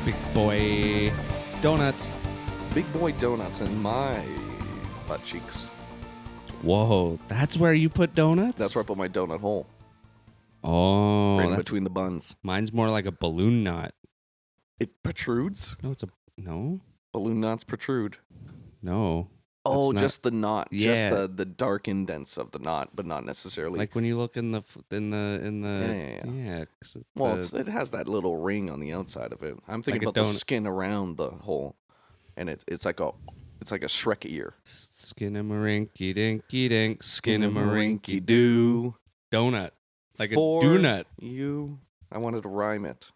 Big boy donuts. Big boy donuts in my butt cheeks. Whoa, that's where you put donuts? That's where I put my donut hole. Oh, Right in between the buns. mine's more like a balloon knot. It protrudes? No. Balloon knots protrude. No. Oh, not- just the knot. Yeah. Just the dark indents of the knot, but not necessarily. Like when you look in the Yeah. 'cause Well, it has that little ring on the outside of it. I'm thinking Like a about the donut. skin around the hole, and it's like a Shrek ear. Skinnamarink dinky dink, skinnamarink doo. Donut. Like For a donut. You, I wanted to rhyme it.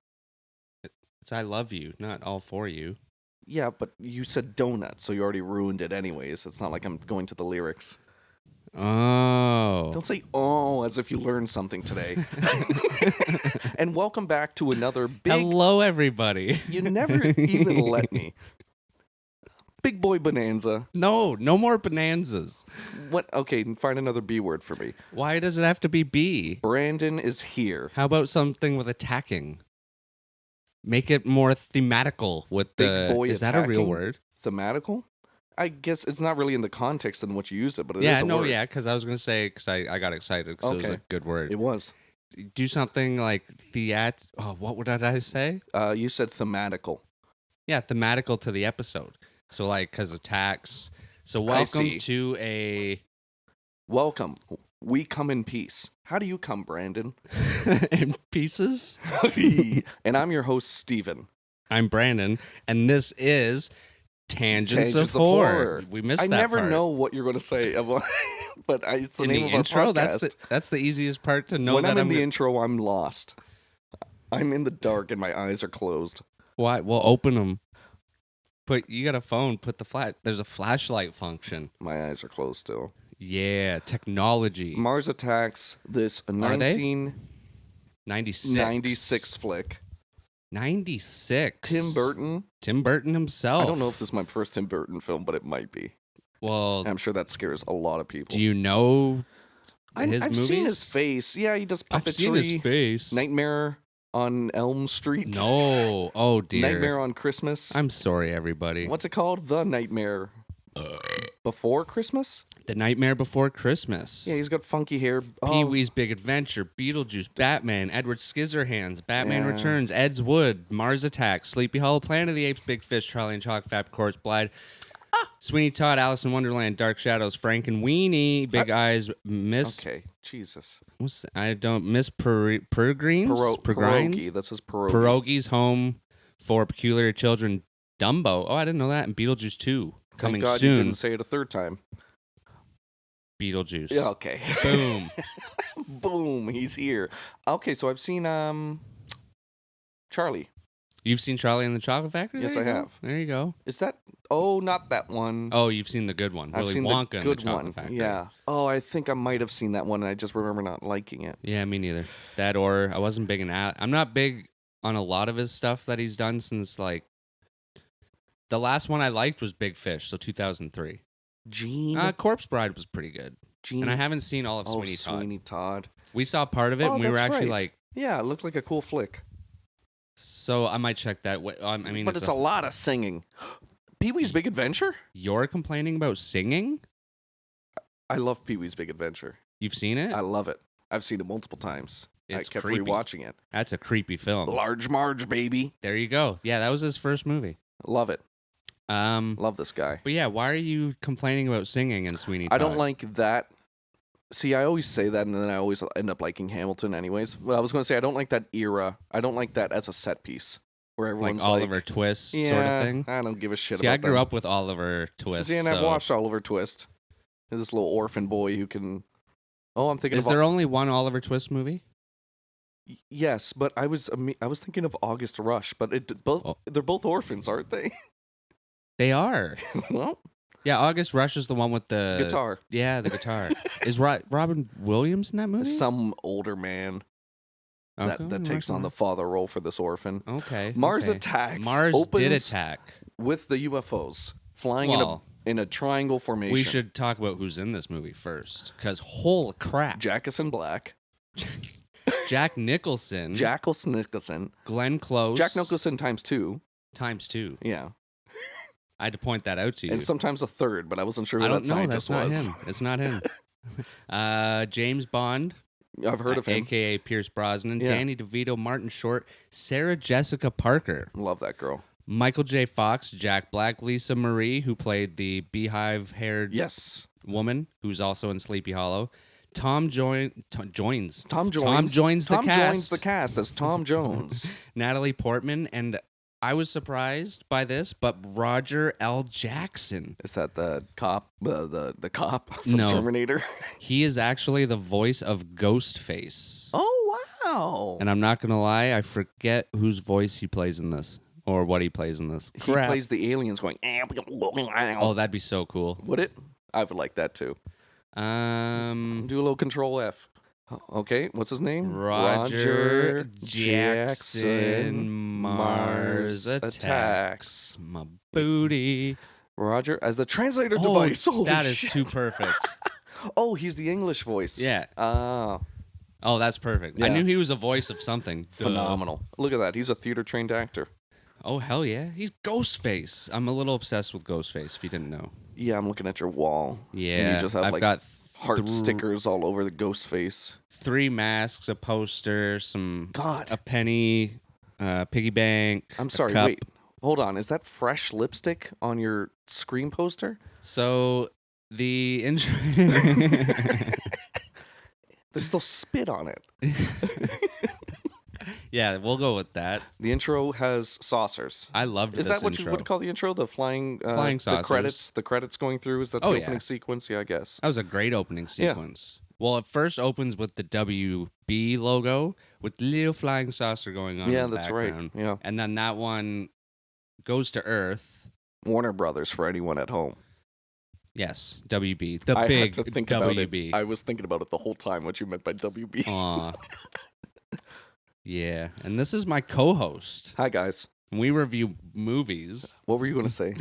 It's I love you, not all for you. Yeah, but you said donut, so you already ruined it anyways. It's not like I'm going to the lyrics. Oh. Don't say "oh" as if you learned something today. And welcome back to another big... Hello, everybody. You never even let me. Big boy bonanza. No more bonanzas. What? Okay, find another B word for me. Why does it have to be B? Brandon is here. How about something with attacking? Make it more thematical with Big boy Is that a real attacking? word? Thematical? I guess it's not really in the context in which you use it, but it is Yeah, a no, word. yeah, because I was going to say, because I got excited because it was Okay. a good word. It was. Do something like what did I say? You said thematical. Yeah, thematical to the episode. So like, because attacks. So I welcome see. to a... Welcome. We come in peace. How do you come, Brandon? in pieces? And I'm your host, Steven. I'm Brandon, and this is Tangents of Horror. We missed I that never part. know what you're going to say, but it's the In name the of intro, our podcast. that's the easiest part to know. When that I'm in the intro, I'm lost. I'm in the dark and my eyes are closed. Why? We'll open them. You got a phone. Put the flash. There's a flashlight function. My eyes are closed still. Yeah, technology. Mars Attacks, this Are they? 1996 96. flick. 96. Tim Burton. Tim Burton himself. I don't know if this is my first Tim Burton film, but it might be. Well, I'm sure that scares a lot of people. do you know his I've movies? seen his face. Yeah, he does puppetry. I've seen his face. Nightmare on Elm Street. No. Oh, dear. Nightmare on Christmas. I'm sorry, everybody. What's it called? The Nightmare Before Christmas? The Nightmare Before Christmas. Yeah, he's got funky hair. Pee-wee's Big Adventure, Beetlejuice, Batman, Edward Scissorhands, Batman Yeah. Returns, Ed's Wood, Mars Attacks, Sleepy Hollow, Planet of the Apes, Big Fish, Charlie and Chalk, Fat Corpse Bride, Sweeney Todd, Alice in Wonderland, Dark Shadows, Frank and Weenie, Big Eyes, Miss... Okay, Jesus. Miss Peregrine's? Pierogi. That's his pierogi. Pierogi's Home for Peculiar Children, Dumbo. Oh, I didn't know that. And Beetlejuice 2 coming Thank God you soon. didn't say it a third time. Beetlejuice. Yeah, okay. Boom. Boom, he's here. Okay, so I've seen Charlie. You've seen Charlie and the Chocolate Factory? Yes, There you I go. have. There you go. Is that... Oh, not that one. Oh, you've seen the good one. I've Willy seen Wonka the and good the Chocolate one. Factory. Yeah. Oh, I think I might have seen that one, and I just remember not liking it. Yeah, me neither. That or I wasn't big in... I'm not big on a lot of his stuff that he's done since, like... The last one I liked was Big Fish, so 2003. Gene. Corpse Bride was pretty good. Gene. And I haven't seen all of Sweeney Todd. Sweeney Todd. We saw part of it, Oh, and we were that's actually right. like... Yeah, it looked like a cool flick. So I might check that. I mean, But it's a lot of singing. Pee-wee's Big Adventure? You're complaining about singing? I love Pee-wee's Big Adventure. You've seen it? I love it. I've seen it multiple times. It's I kept creepy. rewatching it. That's a creepy film. Large Marge, baby. There you go. Yeah, that was his first movie. Love it. But Love this guy. yeah, why are you complaining about singing in Sweeney Todd? I don't like that. See, I always say that, and then I always end up liking Hamilton anyways. Well, I was going to say, I don't like that era. I don't like that as a set piece. Where everyone's like Oliver Twist yeah, sort of thing. I don't give a shit See, about I grew them. up with Oliver Twist. See, and I've so- watched Oliver Twist. This little orphan boy who can... Oh, I'm thinking Is of... there only one Oliver Twist movie? Yes, but I was thinking of August Rush, but they're both orphans, aren't they? They are. Well, Yeah, August Rush is the one with the guitar. Yeah, the guitar. Is Robin Williams in that movie? Some older man Okay, that takes on the father role for this orphan. Okay. Mars okay. attacks. Mars did opens attack. with the UFOs flying Well, in a triangle formation. we should talk about who's in this movie first, because holy crap! Jackson Black, Jack Nicholson, Jack Nicholson, Glenn Close, Jack Nicholson times 2. ×2. Yeah. I had to point that out to you. And sometimes a third, but I wasn't sure who I that don't know. scientist That's not was. him. It's not him. James Bond, I've heard of him. a.k.a. Pierce Brosnan, Yeah. Danny DeVito, Martin Short, Sarah Jessica Parker, Love that girl. Michael J. Fox, Jack Black, Lisa Marie, who played the beehive-haired Yes. woman, who's also in Sleepy Hollow. Tom joins the Tom cast. joins the cast as Tom Jones. Natalie Portman, and I was surprised by this, but Roger L. Jackson. Is that the cop? The cop from No. Terminator? He is actually the voice of Ghostface. Oh, wow. And I'm not going to lie, I forget whose voice he plays in this, or what he plays in this. He plays the aliens going... Oh, that'd be so cool. Would it? I would like that, too. Do a little Control F. Okay, what's his name? Roger Jackson Mars Attacks. My booty. Roger as the translator device. Holy that is shit. too perfect. Oh, he's the English voice. Yeah. Oh, that's perfect. I Yeah. knew he was a voice of something. Duh. phenomenal. Look at that. He's a theater-trained actor. Oh, hell yeah. He's Ghostface. I'm a little obsessed with Ghostface, if you didn't know. Yeah, I'm looking at your wall. Yeah. And you just have I've like got heart stickers all over the ghost face. 3 masks, a poster, God. a penny, piggy bank. I'm a sorry, cup. wait. Hold on. Is that fresh lipstick on your screen poster? So the intro. There's still spit on it. Yeah, we'll go with that. The intro has saucers. I loved Is this that what you intro. would call the intro? The flying Flying saucers. The credits going through? Is that the Oh, yeah. opening sequence? Yeah, I guess. That was a great opening sequence. Well, it first opens with the WB logo with the little flying saucer going on. Yeah, in the that's right. background. Yeah. And then that one goes to Earth. Warner Brothers for anyone at home. Yes, WB. The I big had to think WB. about it. I was thinking about it the whole time, what you meant by WB. Aw. Yeah. And this is my co-host. Hi, guys. We review movies. What were you going to say?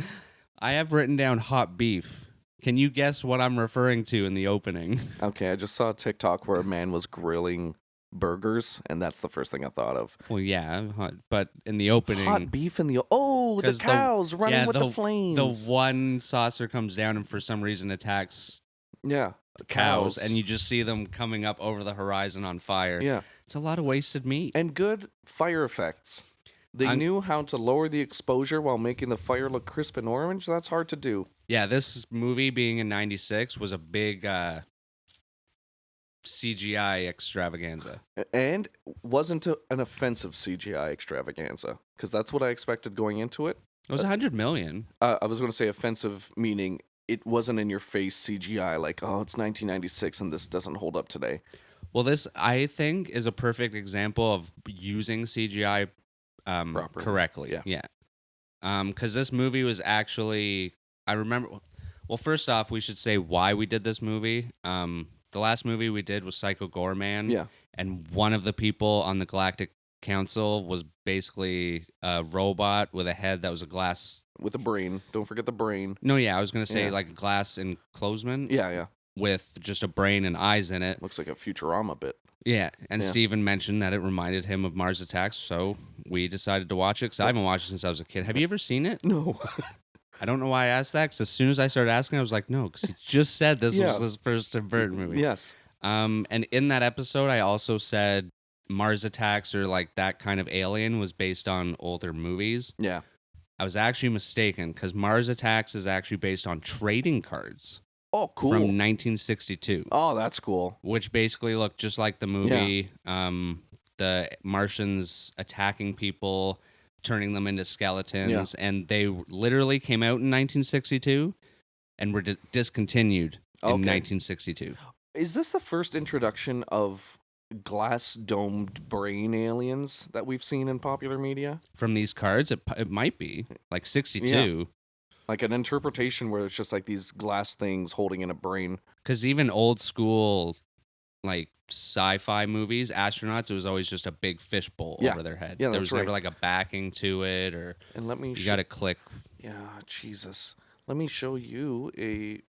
I have written down hot beef. Can you guess what I'm referring to in the opening? Okay, I just saw a TikTok where a man was grilling burgers, and that's the first thing I thought of. Well, yeah, but in the opening, Hot beef in the... Oh, the 'cause cows running with the flames. the one saucer comes down and for some reason attacks Yeah, the cows, and you just see them coming up over the horizon on fire. Yeah, It's a lot of wasted meat. and good fire effects. They knew how to lower the exposure while making the fire look crisp and orange. That's hard to do. Yeah, this movie being in '96 was a big CGI extravaganza. And wasn't an offensive CGI extravaganza, because that's what I expected going into it. It was $100 million. I was going to say offensive, meaning it wasn't in your face CGI, like, oh, it's 1996 and this doesn't hold up today. Well, this, I think, is a perfect example of using CGI correctly. Yeah. Because this movie was actually, I remember, well, first off, we should say why we did this movie. The last movie we did was Psycho Goreman. Yeah. And one of the people on the Galactic Council was basically a robot with a head that was a glass. With a brain. Don't forget the brain. No, yeah, I was going to say Yeah. like a glass enclosement. Yeah. With just a brain and eyes in it. Looks like a Futurama bit. Yeah, and Yeah. Steven mentioned that it reminded him of Mars Attacks, so we decided to watch it because I haven't watched it since I was a kid. Have you ever seen it? No. I don't know why I asked that, because as soon as I started asking, I was like, no, because he just said this Yeah. was his first Tim Burton movie. Yes. And in that episode, I also said Mars Attacks or like that kind of alien was based on older movies. Yeah. I was actually mistaken, because Mars Attacks is actually based on trading cards Oh, cool. from 1962. Oh, that's cool. Which basically looked just like the movie. The Martians attacking people, turning them into skeletons, and they literally came out in 1962 and were discontinued in 1962. Is this the first introduction of glass-domed brain aliens that we've seen in popular media? From these cards, it might be like 62. Like an interpretation where it's just like these glass things holding in a brain. Because even old school, like sci-fi movies, astronauts, it was always just a big fishbowl over their head. Yeah, there that's was never right. like a backing to it, or And let me you got to click. Yeah, Jesus. Let me show you a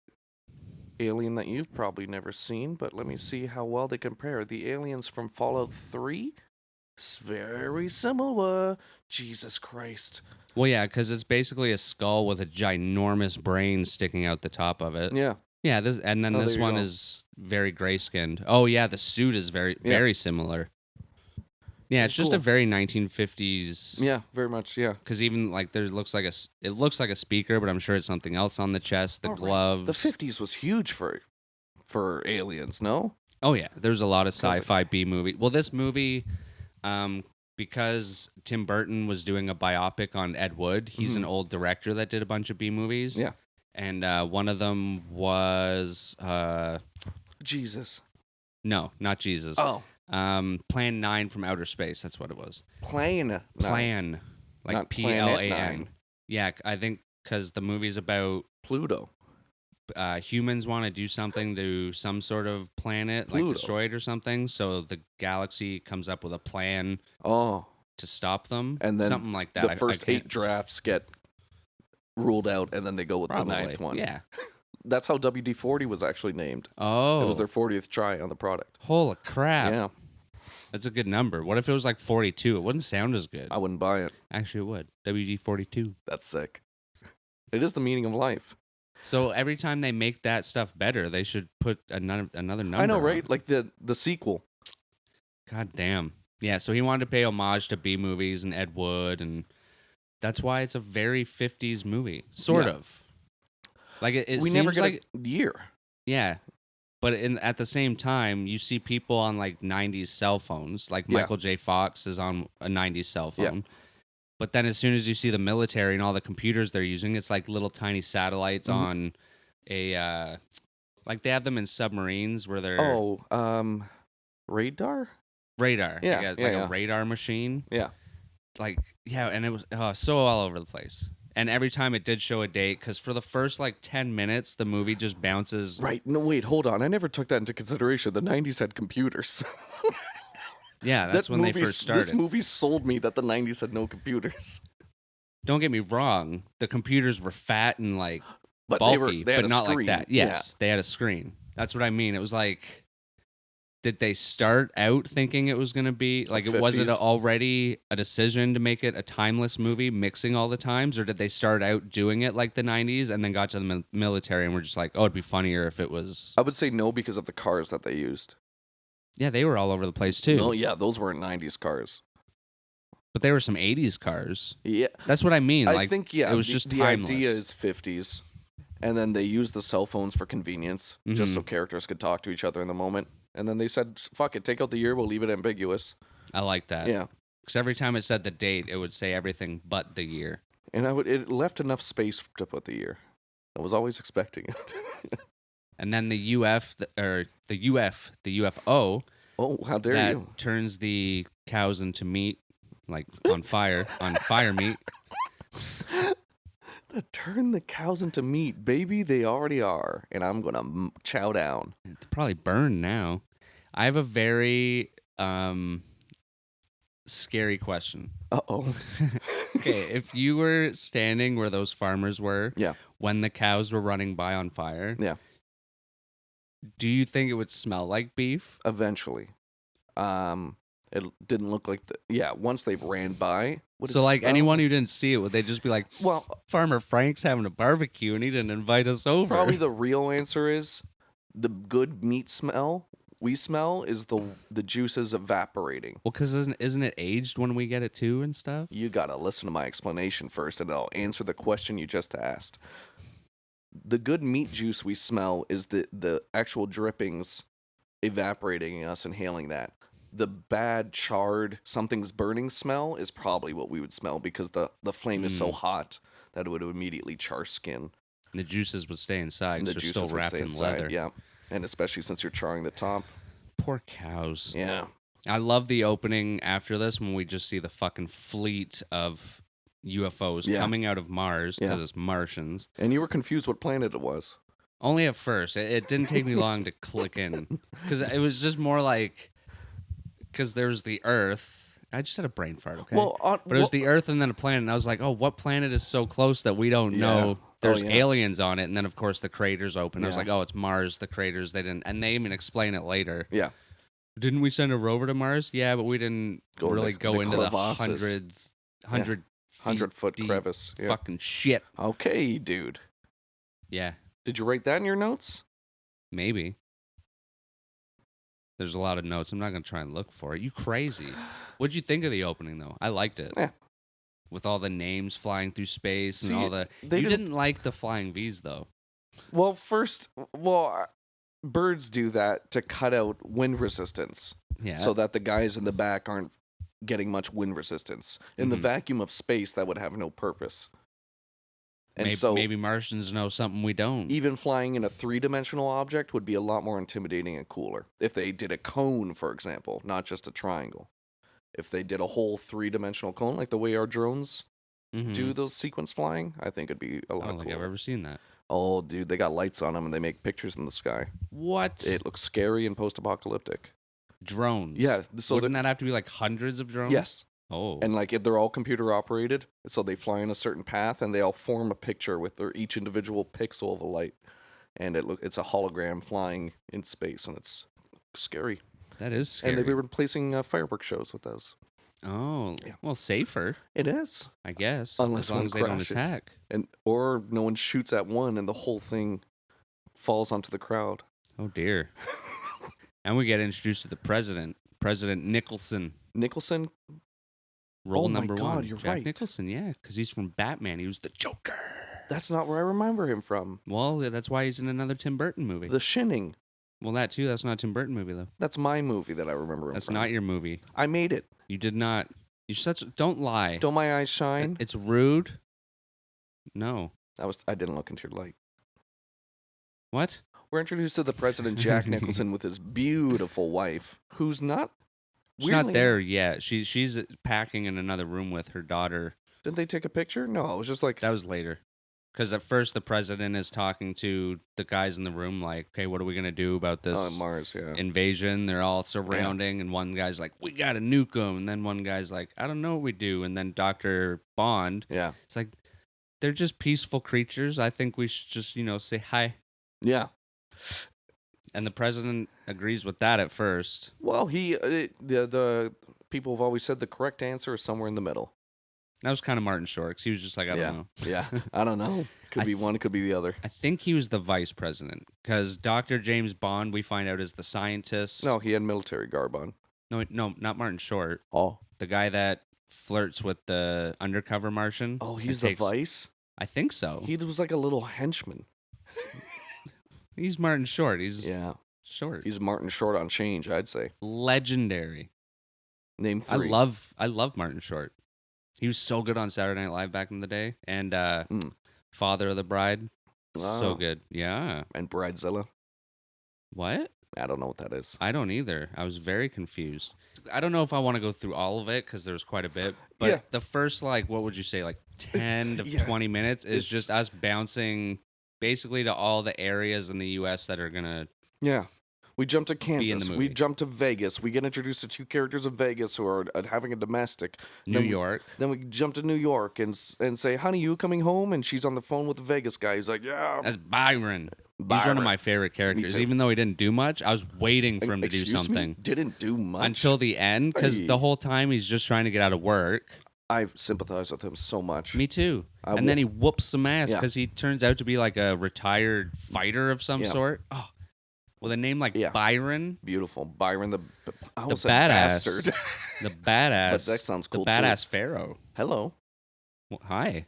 alien that you've probably never seen, but let me see how well they compare. The aliens from Fallout 3 It's very similar. Jesus Christ. Well, yeah, because it's basically a skull with a ginormous brain sticking out the top of it. Yeah. Yeah, and then Oh, this there you one go. is very gray skinned. Oh yeah, the suit is very Yeah. very similar. Yeah, it's just a Cool. very 1950s. Yeah, very much. Yeah. Because even like it looks like a speaker, but I'm sure it's something else on the chest. The All right. gloves. The 50s was huge for aliens, no? Oh yeah, there's a lot of sci-fi B movie. Well, this movie, because Tim Burton was doing a biopic on Ed Wood. He's an old director that did a bunch of B movies. Yeah. And one of them was Jesus. no, not Jesus. Oh. Plan 9 from Outer Space. That's what it was. Plan. Plan, like Not Planet PLAN. 9. Yeah, I think because the movie's about Pluto. humans want to do something to some sort of planet, Pluto. like destroy it or something. So the galaxy comes up with a plan Oh. to stop them, And then something like that. The first 8 drafts get ruled out, and then they go with Probably. the 9th one. Yeah. That's how WD-40 was actually named. Oh, It was their 40th try on the product. holy crap! Yeah. That's a good number. What if it was like 42? It wouldn't sound as good. I wouldn't buy it. Actually, it would. WD 42. That's sick. It is the meaning of life. So every time they make that stuff better, they should put another number. I know, on right? it. Like the sequel. God damn. Yeah, so he wanted to pay homage to B movies and Ed Wood, and that's why it's a very 50s movie. Sort Yeah. of. Like it We seems never get like a year. yeah. But at the same time, you see people on like 90s cell phones. Like Yeah. Michael J. Fox is on a 90s cell Yeah. phone. But then as soon as you see the military and all the computers they're using, it's like little tiny satellites on a like they have them in submarines where they're Radar? radar. Yeah, I guess, yeah, like yeah. a radar machine. Yeah. Like yeah, and it was so all over the place. And every time it did show a date, because for the first like 10 minutes, the movie just bounces. Right. No, wait, hold on. I never took that into consideration. The 90s had computers. Yeah, that's when they first started. This movie sold me that the 90s had no computers. Don't get me wrong, the computers were fat and like But bulky, they had but a not screen. like that. Yes, they had a screen. That's what I mean. It was like, did they start out thinking it was going to be like it wasn't 50s? already a decision to make it a timeless movie, mixing all the times, or did they start out doing it like the 90s and then got to the military and were just like, oh, it'd be funnier if it was. I would say no because of the cars that they used. Yeah, they were all over the place too. No, yeah, those weren't 90s cars. But there were some 80s cars. Yeah. That's what I mean. I Like, think, yeah, it was just the timeless. idea is 50s. And then they used the cell phones for convenience, just so characters could talk to each other in the moment. And then they said, fuck it, take out the year, we'll leave it ambiguous. I like that. Yeah. Because every time it said the date, it would say everything but the year. And it left enough space to put the year. I was always expecting it. And then the UFO Oh, how dare that you. turns the cows into meat, like on fire meat. Turn the cows into meat, baby. They already are. And I'm going to chow down. They're probably burned now. I have a very scary question. Uh-oh. Okay, if you were standing where those farmers were Yeah. when the cows were running by on fire, Yeah. do you think it would smell like beef? Eventually. It didn't look like once they ran by. So like anyone who didn't see it, would they just be like, Well, Farmer Frank's having a barbecue and he didn't invite us over? probably the real answer is the good meat smell we smell is the juices evaporating. Well, because isn't it aged when we get it too and stuff? You gotta listen to my explanation first, and I'll answer the question you just asked. The good meat juice we smell is the actual drippings evaporating in us, inhaling that. The bad charred something's burning smell is probably what we would smell because the flame is so hot that it would immediately char skin. And the juices would stay inside And the because they're juices still would wrapped stay in inside, leather. yeah. And especially since you're charring the top. Poor cows. Yeah. I love the opening after this when we just see the fucking fleet of UFOs coming out of Mars because it's Martians. And you were confused what planet it was. Only at first. It didn't take me long to click in because it was just more like because there's the Earth. I just had a brain fart, okay? Well, but it was the Earth and then a planet, and I was like, oh, what planet is so close that we don't know there's aliens on it? And then, of course, the craters open. I was like, oh, it's Mars, the craters. They didn't, and they even explain it later. Yeah. Didn't we send a rover to Mars? Yeah, but we didn't really go into the crevasses. 100-foot deep crevice. Yeah. fucking shit. Okay, dude. Yeah, Did you write that in your notes? maybe. There's a lot of notes. I'm not going to try and look for it. You crazy. What'd you think of the opening, though? I liked it. Yeah. With all the names flying through space and See, all the... they You didn't- didn't like the flying Vs, though. Well, birds do that to cut out wind resistance. Yeah. So that the guys in the back aren't getting much wind resistance. In the vacuum of space, that would have no purpose. And maybe Martians know something we don't. Even flying in a 3-dimensional object would be a lot more intimidating and cooler. If they did a cone, for example, not just a triangle. If they did a whole 3-dimensional cone, like the way our drones do those sequence flying, I think it'd be a lot cooler. I don't think I've ever seen that. Oh, dude, they got lights on them and they make pictures in the sky. What? It looks scary and post-apocalyptic. Drones? Yeah. So wouldn't that have to be like hundreds of drones? Yes. Oh. And like they're all computer operated, so they fly in a certain path and they all form a picture with each individual pixel of a light. And it's a hologram flying in space, and it's scary. That is scary. And they've been replacing fireworks shows with those. Oh, yeah. Well, safer. It is, I guess. unless as long one as they crashes. don't attack. Or no one shoots at one, and the whole thing falls onto the crowd. Oh dear. And we get introduced to the president, President Nicholson. Nicholson. Role oh number my God, one. You're Jack right. Nicholson, yeah, because he's from Batman. He was the Joker. That's not where I remember him from. Well, that's why he's in another Tim Burton movie. The Shining. Well, that too. That's not a Tim Burton movie, though. That's my movie that I remember him That's from. not your movie. I made it. You did not. Don't lie. Don't my eyes shine? It's rude. No. I didn't look into your light. What? We're introduced to the president, Jack Nicholson, with his beautiful wife, who's not. She's not there yet. She's packing in another room with her daughter. Didn't they take a picture? No, it was just like that was later. Because at first the president is talking to the guys in the room, like, "Okay, what are we gonna do about this Mars? Yeah, invasion?" They're all surrounding, and one guy's like, "We gotta nuke them," and then one guy's like, "I don't know what we do," and then Dr. Bond, it's like, they're just peaceful creatures. I think we should just say hi. Yeah. And the president agrees with that at first. Well, the people have always said the correct answer is somewhere in the middle. That was kind of Martin Short. He was just like, I don't know. Yeah, I don't know. Could be one, it could be the other. I think he was the vice president because Dr. James Bond, we find out, is the scientist. No, he had military garb on. No, not Martin Short. Oh. The guy that flirts with the undercover Martian. Oh, he's the vice? I think so. He was like a little henchman. He's Martin Short. He's short. He's Martin Short on change, I'd say. Legendary. Name 3. I love Martin Short. He was so good on Saturday Night Live back in the day. And Father of the Bride. So good. Yeah. And Bridezilla. What? I don't know what that is. I don't either. I was very confused. I don't know if I want to go through all of it because there's quite a bit. But the first, what would you say, 10 to 20 minutes is just us bouncing basically to all the areas in the U.S. that are going to... Yeah. We jump to Kansas. We jump to Vegas. We get introduced to 2 characters of Vegas who are having a domestic. New York. Then we jump to New York and say, "Honey, you coming home?" And she's on the phone with the Vegas guy. He's like, "Yeah." That's Byron. He's one of my favorite characters. Even though he didn't do much, I was waiting for him to do something. Me? Didn't do much until the end, because the whole time he's just trying to get out of work. I sympathize with him so much. Me too. And then he whoops some ass because he turns out to be like a retired fighter of some sort. Oh, with a name like Byron. Beautiful. Byron the badass. Bastard. The badass. But that sounds cool. The badass pharaoh. Hello. Well, hi.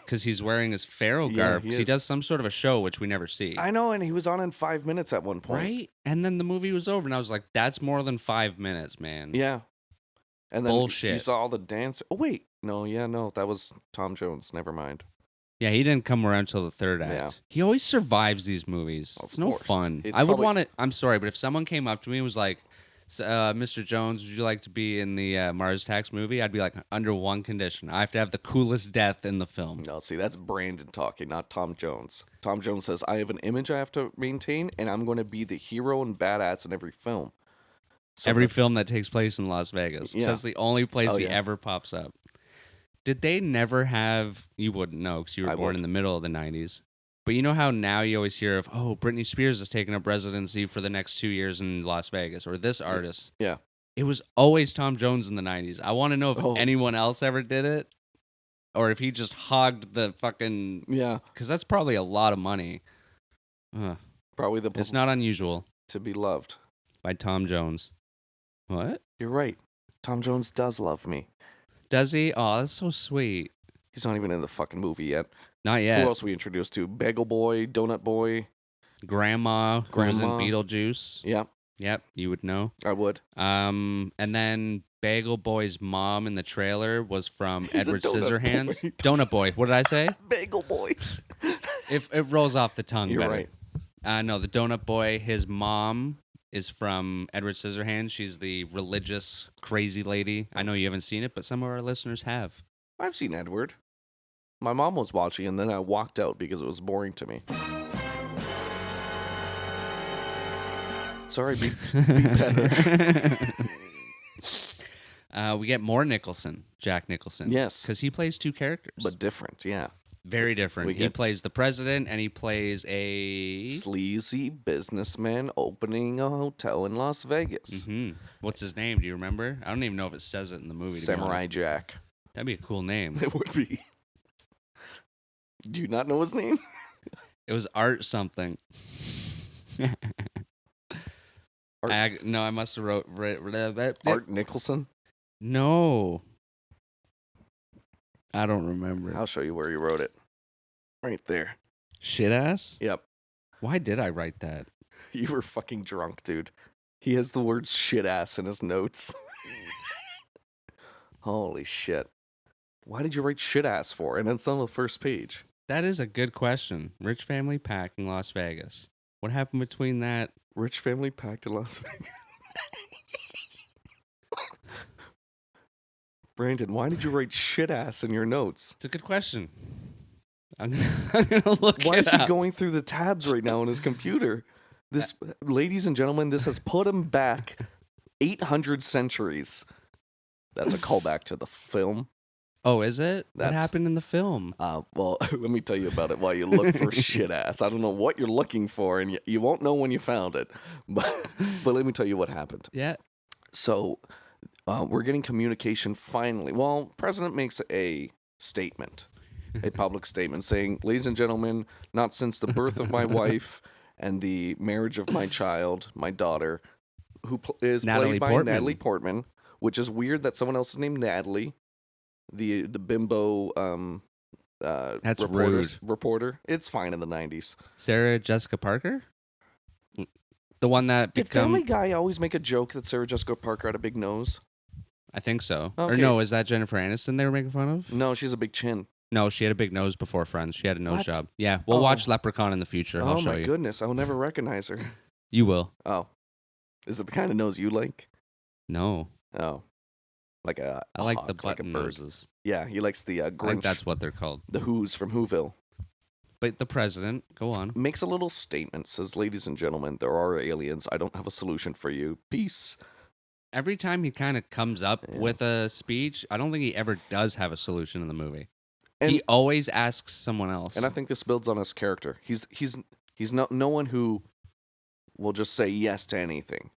Because he's wearing his pharaoh garb. He does some sort of a show which we never see. I know, and he was on in 5 minutes at one point. Right? And then the movie was over, and I was like, that's more than 5 minutes, man. Yeah. And then bullshit. You saw all the dance. Oh, wait. No, that was Tom Jones. Never mind. Yeah, he didn't come around till the 3rd act. Yeah. He always survives these movies. It's no fun. It's I would want to... I'm sorry, but if someone came up to me and was like, Mr. Jones, would you like to be in the Mars Attacks movie? I'd be like, under one condition. I have to have the coolest death in the film. No, see, that's Brandon talking, not Tom Jones. Tom Jones says, I have an image I have to maintain, and I'm going to be the hero and badass in every film. So every film that takes place in Las Vegas. Yeah. So that's the only place he ever pops up. Did they never have... You wouldn't know because you were born in the middle of the 90s. But you know how now you always hear of, oh, Britney Spears is taking up residency for the next 2 years in Las Vegas, or this artist. Yeah. It was always Tom Jones in the 90s. I want to know if anyone else ever did it, or if he just hogged the fucking... Yeah. Because that's probably a lot of money. Probably It's not unusual. To be loved. By Tom Jones. What? You're right. Tom Jones does love me. Does he? Oh, that's so sweet. He's not even in the fucking movie yet. Not yet. Who else we introduced to? Bagel Boy, Donut Boy. Grandma, who was in Beetlejuice. Yep. Yep, you would know. I would. And then Bagel Boy's mom in the trailer was from Edward Scissorhands. Boy. Donut Boy. What did I say? Bagel Boy. It rolls off the tongue You're better. right. No, the Donut Boy, his mom is from Edward Scissorhands. She's the religious, crazy lady. I know you haven't seen it, but some of our listeners have. I've seen Edward. My mom was watching, and then I walked out because it was boring to me. Sorry, be better. We get more Nicholson, Jack Nicholson. Yes. Because he plays two characters. But different, yeah. Very different. He plays the president, and he plays a... sleazy businessman opening a hotel in Las Vegas. Mm-hmm. What's his name? Do you remember? I don't even know if it says it in the movie. Samurai Jack. That'd be a cool name. It would be. Do you not know his name? It was Art something. I must have wrote... Art Nicholson? No. I don't remember. I'll show you where you wrote it. Right there. Shit ass? Yep. Why did I write that? You were fucking drunk, dude. He has the word shit ass in his notes. Holy shit. Why did you write shit ass for? And it's on the first page. That is a good question. Rich family packed in Las Vegas. What happened between that? Rich family packed in Las Vegas. Brandon, why did you write shit ass in your notes? It's a good question. I'm gonna look Why it is he up. going through the tabs right now on his computer? This, ladies and gentlemen, this has put him back 800 centuries. That's a callback to the film. Oh, is it? What happened in the film? Well, let me tell you about it while you look for shit ass. I don't know what you're looking for, and you won't know when you found it. But let me tell you what happened. Yeah. So we're getting communication finally. Well, President makes a statement, a public statement saying, ladies and gentlemen, not since the birth of my wife and the marriage of my child, my daughter, who is played by Natalie Portman, which is weird that someone else is named Natalie. The bimbo That's rude. reporter. It's fine in the 90s. Sarah Jessica Parker? The one that Did Family Guy always make a joke that Sarah Jessica Parker had a big nose? I think so. Okay. Or no, is that Jennifer Aniston they were making fun of? No, she has a big chin. No, she had a big nose before Friends. She had a nose job. Yeah, we'll watch Leprechaun in the future. I'll show you. Oh my goodness, I'll never recognize her. You will. Oh. Is it the kind of nose you like? No. Oh. Like a I like hawk, the button like noses. Yeah, he likes the Grinch. I think that's what they're called. The Who's from Whoville. But the president, go on. Makes a little statement, says, ladies and gentlemen, there are aliens. I don't have a solution for you. Peace. Every time he kind of comes up with a speech, I don't think he ever does have a solution in the movie. And he always asks someone else. And I think this builds on his character. He's no one who will just say yes to anything.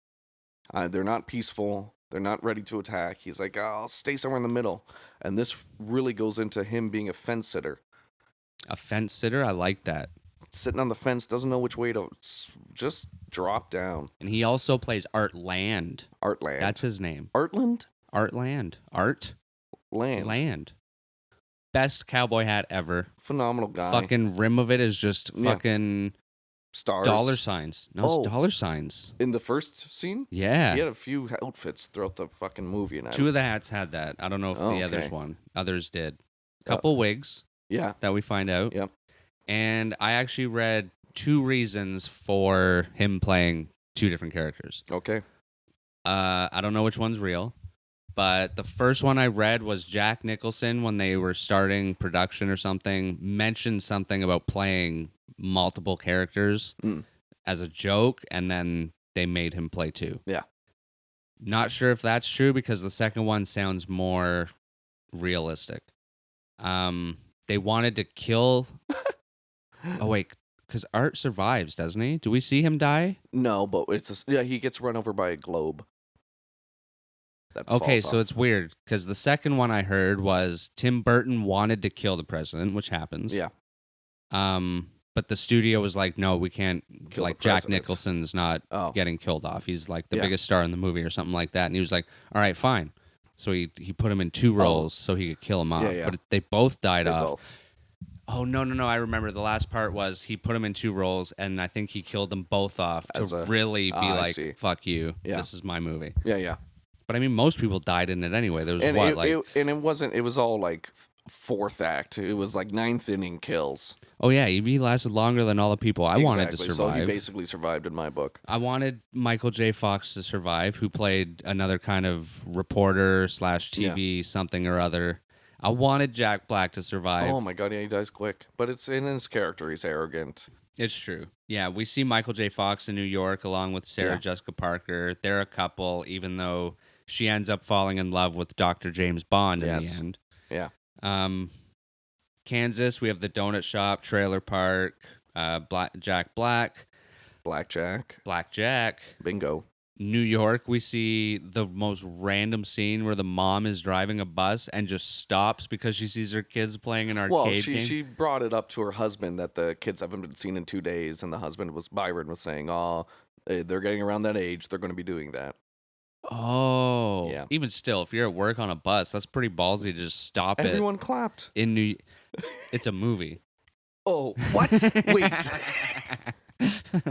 They're not peaceful. They're not ready to attack. He's like, I'll stay somewhere in the middle. And this really goes into him being a fence sitter. A fence sitter? I like that. Sitting on the fence, doesn't know which way to just drop down. And he also plays Art Land. Art Land. That's his name. Artland? Art Land. Art? Land. Land. Best cowboy hat ever. Phenomenal guy. Fucking rim of it is just fucking... Stars. Dollar signs. No, it's dollar signs. In the first scene? Yeah. He had a few outfits throughout the fucking movie. And Two of the hats had that. I don't know if the others won. Others did. Couple wigs. Yeah. That we find out. Yep. And I actually read 2 reasons for him playing 2 different characters. Okay. I don't know which one's real, but the first one I read was Jack Nicholson, when they were starting production or something, mentioned something about playing multiple characters as a joke, and then they made him play 2. Yeah. Not sure if that's true, because the second one sounds more realistic. They wanted to kill Oh wait, because Art survives, doesn't he? Do we see him die? No, but he gets run over by a globe. That Okay, falls so off. it's weird because the second one I heard was Tim Burton wanted to kill the president, which happens. Yeah. But the studio was like, no, we can't. Kill like the Jack president. Nicholson's not Oh. getting killed off. He's like the Yeah. biggest star in the movie or something like that. And he was like, all right, fine. So he put him in 2 roles so he could kill him off. Yeah, yeah. But they both died They off. both. Oh no! I remember the last part was he put him in 2 roles, and I think he killed them both off to really be I like, see. "Fuck you, Yeah. this is my movie." Yeah, yeah. But I mean, most people died in it anyway. There was And it it was all like fourth act. It was like 9th inning kills. Oh yeah, he lasted longer than all the people I wanted to Exactly. survive. So he basically survived in my book. I wanted Michael J. Fox to survive, who played another kind of reporter / TV something or other. I wanted Jack Black to survive. Oh my god, yeah, he dies quick. But it's in his character, he's arrogant. It's true. Yeah, we see Michael J. Fox in New York along with Sarah Jessica Parker. They're a couple, even though she ends up falling in love with Dr. James Bond in the end. Yeah. Kansas, we have the donut shop, trailer park, Jack Black. Blackjack. Bingo. New York, we see the most random scene where the mom is driving a bus and just stops because she sees her kids playing an arcade game. She brought it up to her husband that the kids haven't been seen in 2 days, and the husband Byron was saying, "Oh, they're getting around that age, they're going to be doing that." Oh, yeah. Even still, if you're at work on a bus, that's pretty ballsy to just stop it. Everyone clapped. It's a movie. Oh, what? Wait.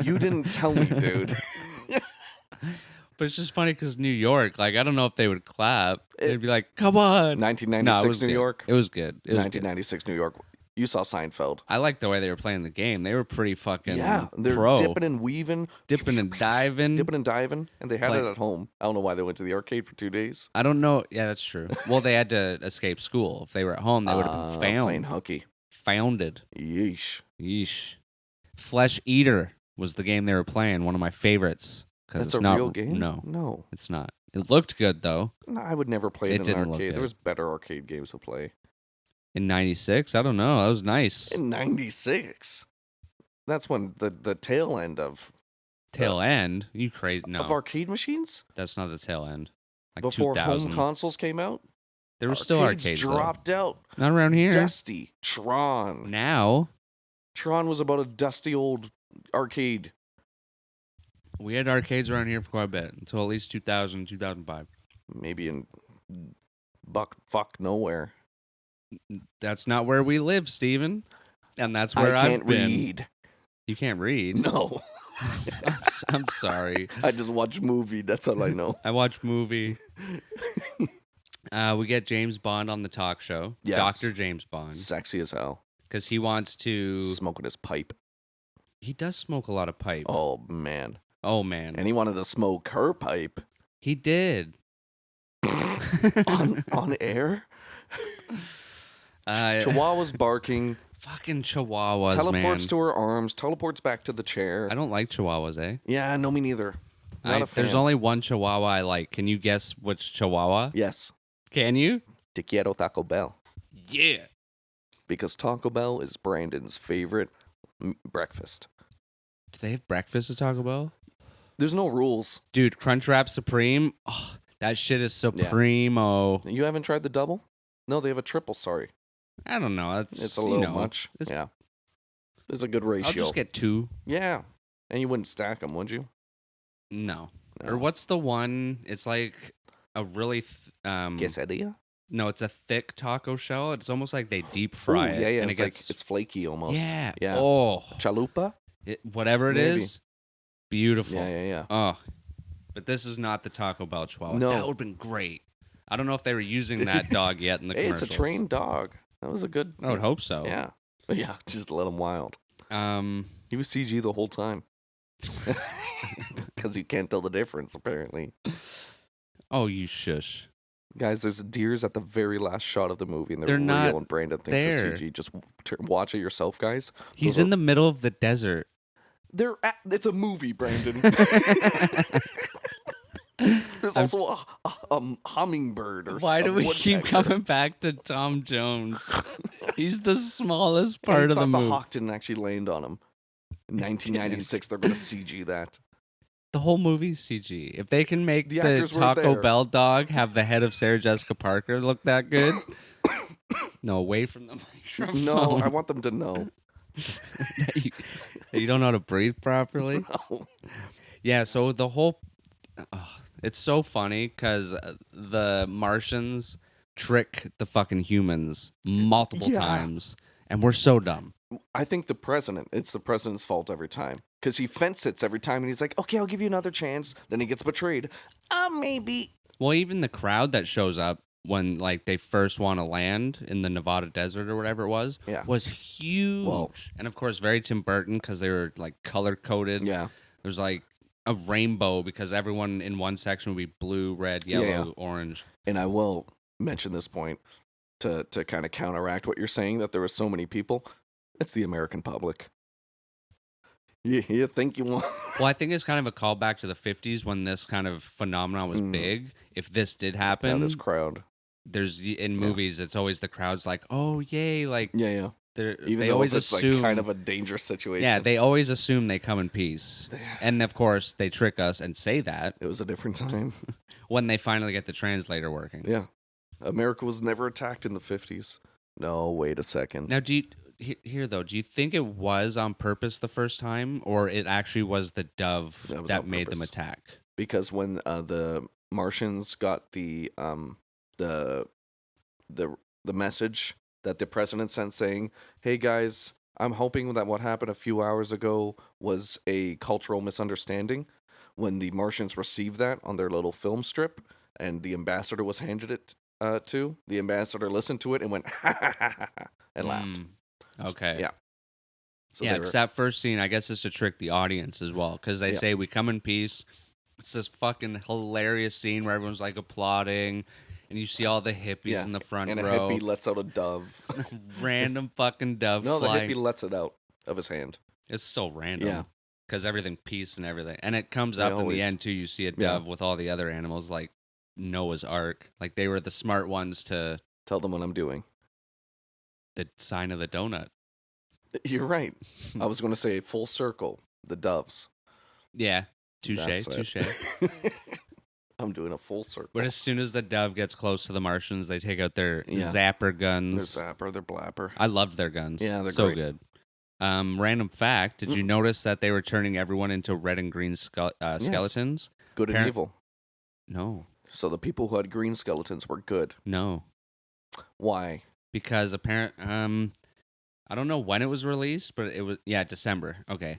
You didn't tell me, dude. But it's just funny because New York, like, I don't know if they would clap. They'd be like, come on. 1996 New York. It was good. 1996 New York. You saw Seinfeld. I liked the way they were playing the game. They were pretty fucking they're pro. dipping and weaving. Dipping and diving. And they had it at home. I don't know why they went to the arcade for 2 days. I don't know. Yeah, that's true. Well, they had to escape school. If they were at home, they would have been found. Playing hooky. Founded. Yeesh. Flesh Eater was the game they were playing. One of my favorites. That's it's a not, real game? No, it's not. It looked good, though. No, I would never play it in an didn't look arcade. good. There was better arcade games to play. In 96? I don't know. That was nice. In 96? That's when the tail end of... Tail end? You crazy? No. Of arcade machines? That's not the tail end. Like Before 2000. home consoles came out? There were still arcades, dropped out. Not around here. Dusty. Tron. Now. Tron was about a dusty old arcade. We had arcades around here for quite a bit. Until at least 2000, 2005. Maybe in fuck nowhere. That's not where we live, Steven. And that's where I can't I've been. read. You can't read? No. I'm sorry. I just watch movie. That's all I know. I watch movie. We get James Bond on the talk show. Yes. Dr. James Bond. Sexy as hell. Because he wants to... Smoking his pipe. He does smoke a lot of pipe. Oh, man. And he wanted to smoke her pipe. He did. on air? Chihuahua's barking. Fucking chihuahuas, teleports to her arms. Teleports back to the chair. I don't like chihuahuas, eh? Yeah, no, me neither. Not a fan. There's only one chihuahua I like. Can you guess which chihuahua? Yes. Can you? Te quiero Taco Bell. Yeah. Because Taco Bell is Brandon's favorite breakfast. Do they have breakfast at Taco Bell? There's no rules. Dude, Crunchwrap Supreme. Oh, that shit is supremo. Yeah. You haven't tried the double? No, they have a triple, sorry. I don't know. It's a little much. Yeah. There's a good ratio. I'll just get 2. Yeah. And you wouldn't stack them, would you? No. Or what's the one? It's like a really... quesadilla? No, it's a thick taco shell. It's almost like they deep fry it. Yeah, and it's flaky almost. Yeah. Yeah. Oh. Chalupa? Whatever it is. Beautiful. Yeah. Oh. But this is not the Taco Bell Chihuahua. No. That would have been great. I don't know if they were using that dog yet in the commercials. It's a trained dog. That was a good... I would hope so. Yeah. Yeah, just let him wild. He was CG the whole time. Because you can't tell the difference, apparently. Oh, you shush. Guys, there's deers at the very last shot of the movie, and they're real, not and Brandon thinks there. it's CG. Just watch it yourself, guys. He's in the middle of the desert. It's a movie, Brandon. There's I'm also a hummingbird or Why a do we keep woodpecker. coming back to Tom Jones? He's the smallest And I part of the thought the movie. hawk didn't actually land on him. In 1996, they're going to CG that. The whole movie's CG. If they can make The the actors weren't Taco there. Bell dog have the head of Sarah Jessica Parker look that good, no, away from the microphone. No, I want them to know. that you don't know how to breathe properly. No. Yeah, so the whole it's so funny because the Martians trick the fucking humans multiple times, and we're so dumb. I think it's the president's fault every time. Because he fence sits every time, and he's like, okay, I'll give you another chance. Then he gets betrayed. Maybe. Well, even the crowd that shows up when like they first want to land in the Nevada desert or whatever it was huge. Well, and of course, very Tim Burton because they were like color coded. Yeah. There's like a rainbow because everyone in one section would be blue, red, yellow, orange. And I will mention this point to kind of counteract what you're saying, that there were so many people. It's the American public. You think you want... Well, I think it's kind of a callback to the 50s when this kind of phenomenon was big. If this did happen... this crowd. There's in movies, it's always the crowd's like, oh, yay. Like, Yeah. Even they though always it's assume, like kind of a dangerous situation. Yeah, they always assume they come in peace. And of course, they trick us and say that. It was a different time. When they finally get the translator working. Yeah. America was never attacked in the 50s. No, wait a second. Now, do you think it was on purpose the first time, or it actually was the dove that made them attack? Because when the Martians got the message that the president sent saying, hey guys, I'm hoping that what happened a few hours ago was a cultural misunderstanding. When the Martians received that on their little film strip and the ambassador was handed it to, the ambassador listened to it and went, ha ha ha ha, ha, and laughed. Okay. Yeah. So because that first scene, I guess, is to trick the audience as well. Because they say, we come in peace. It's this fucking hilarious scene where everyone's like applauding. And you see all the hippies in the front row. And a hippie lets out a dove. Random fucking dove No, flying. the hippie lets it out of his hand. It's so random. Yeah. Because everything, peace and everything. And it comes up in the end, too. You see a dove with all the other animals, like Noah's Ark. Like, they were the smart ones to... Tell them what I'm doing. The sign of the donut. You're right. I was going to say full circle. The doves. Yeah. Touche. I'm doing a full circle. But as soon as the dove gets close to the Martians, they take out their zapper guns. Their zapper, their blapper. I loved their guns. Yeah, they're so great. good. Random fact, did you notice that they were turning everyone into red and green skeletons? Good and evil. No. So the people who had green skeletons were good. No. Why? Because I don't know when it was released, but it was, December. Okay.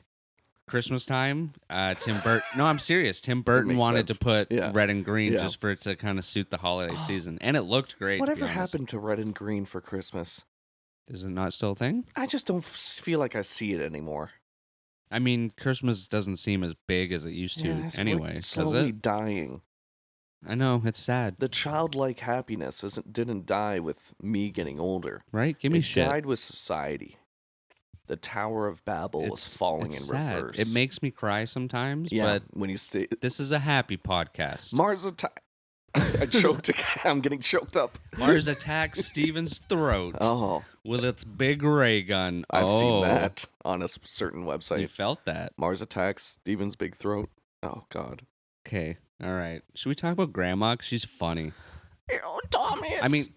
Christmas time, Tim Burton. No, I'm serious. Tim Burton wanted to put red and green just for it to kind of suit the holiday season, and it looked great. Whatever happened to red and green for Christmas? Is it not still a thing? I just don't feel like I see it anymore. I mean, Christmas doesn't seem as big as it used to anyway. It's slowly dying. I know, it's sad. The childlike happiness didn't die with me getting older. Right? Give me shit. It died with society. The Tower of Babel was falling in sad. reverse. It makes me cry sometimes, but when you stay... This is a happy podcast. Mars attack. I choked. I'm getting choked up. Mars attacks Steven's throat with its big ray gun. I've seen that on a certain website. You felt that. Mars attacks Steven's big throat. Oh, God. Okay. All right. Should we talk about Grandma? 'Cause she's funny. Oh, Thomas. I mean...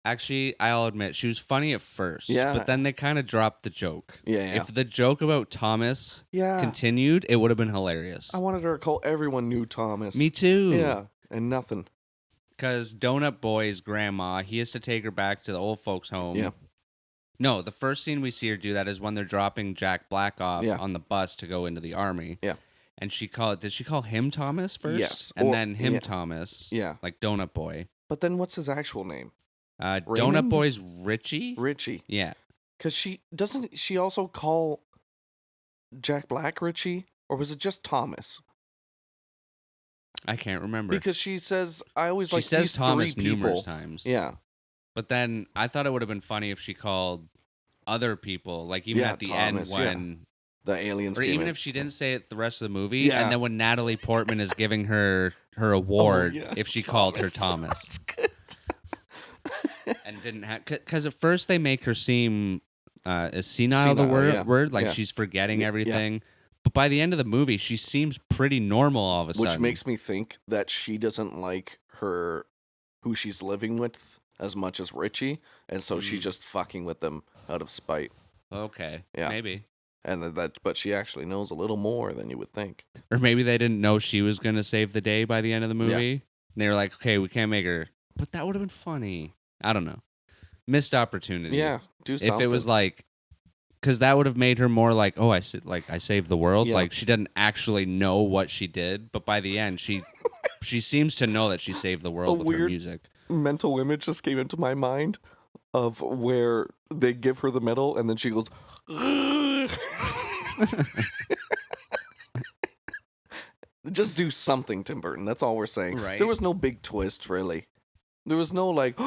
Actually, I'll admit, she was funny at first. Yeah. But then they kind of dropped the joke. Yeah. If the joke about Thomas continued, it would have been hilarious. I wanted her to call everyone new Thomas. Me too. Yeah. And nothing. Because Donut Boy's grandma, he has to take her back to the old folks' home. Yeah. No, the first scene we see her do that is when they're dropping Jack Black off on the bus to go into the army. Yeah. And did she call him Thomas first? Yes. And then him Thomas. Yeah. Like Donut Boy. But then what's his actual name? Donut Boy's Richie? Richie. Yeah. Because doesn't she also call Jack Black Richie? Or was it just Thomas? I can't remember. Because she says, I always like these She says Thomas three people. numerous times. Yeah. But then I thought it would have been funny if she called other people, like even at the Thomas, end when... The aliens Or came even in. if she didn't say it the rest of the movie, and then when Natalie Portman is giving her her award yeah. if she called her Thomas. That's good. And didn't have, because at first they make her seem as senile, the Senile, word, like yeah. she's forgetting Yeah. everything. But by the end of the movie, she seems pretty normal all of a sudden. Which makes me think that she doesn't like who she's living with as much as Richie, and so she's just fucking with them out of spite. Okay, Yeah. maybe. And but she actually knows a little more than you would think. Or maybe they didn't know she was going to save the day by the end of the movie. And they were like, okay, we can't make her. But that would have been funny. I don't know. Missed opportunity. Yeah, do something. If it was like, because that would have made her more like, oh, I saved the world. Yeah. Like she didn't actually know what she did, but by the end, she seems to know that she saved the world with her music. Mental image just came into my mind of where they give her the medal and then she goes. Just do something, Tim Burton. That's all we're saying. Right. There was no big twist, really. There was no like.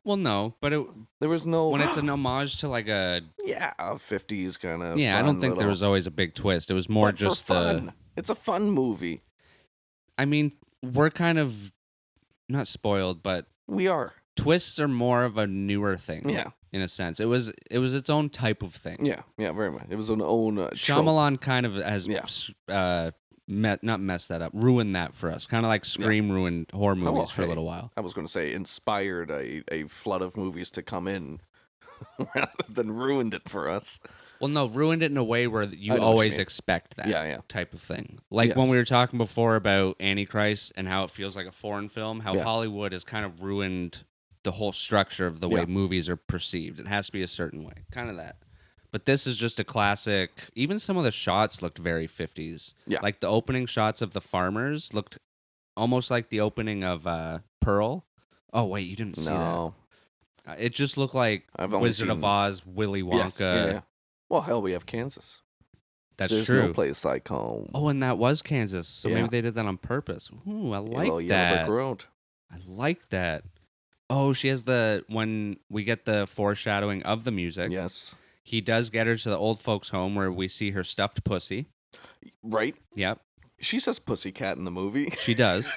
Well, no, but there was no when it's an homage to like a 50s kind of. Yeah, I don't think there was always a big twist. It was more just for fun. It's a fun movie. I mean, we're kind of not spoiled, but we are. Twists are more of a newer thing. Yeah. In a sense, it was its own type of thing. Yeah, very much. It was an own. Shyamalan kind of has not messed that up, ruined that for us. Kind of like Scream ruined horror movies for a little while. I was going to say inspired a flood of movies to come in, rather than ruined it for us. Well, no, ruined it in a way where you always expect that type of thing. Like when we were talking before about Antichrist and how it feels like a foreign film, how Hollywood has kind of ruined the whole structure of the way movies are perceived. It has to be a certain way, kind of that. But this is just a classic. Even some of the shots looked very 50s. Yeah. Like the opening shots of the farmers looked almost like the opening of Pearl. Oh, wait, you didn't see that. It just looked like Wizard of Oz, Willy Wonka. Yes. Yeah. Well, hell, we have Kansas. There's true. There's no place like home. Oh, and that was Kansas. So maybe they did that on purpose. Ooh, I like that. Yellow Brick Road. I like that. Oh, she has when we get the foreshadowing of the music. Yes. He does get her to the old folks' home where we see her stuffed pussy. Right? Yep. She says pussycat in the movie. She does.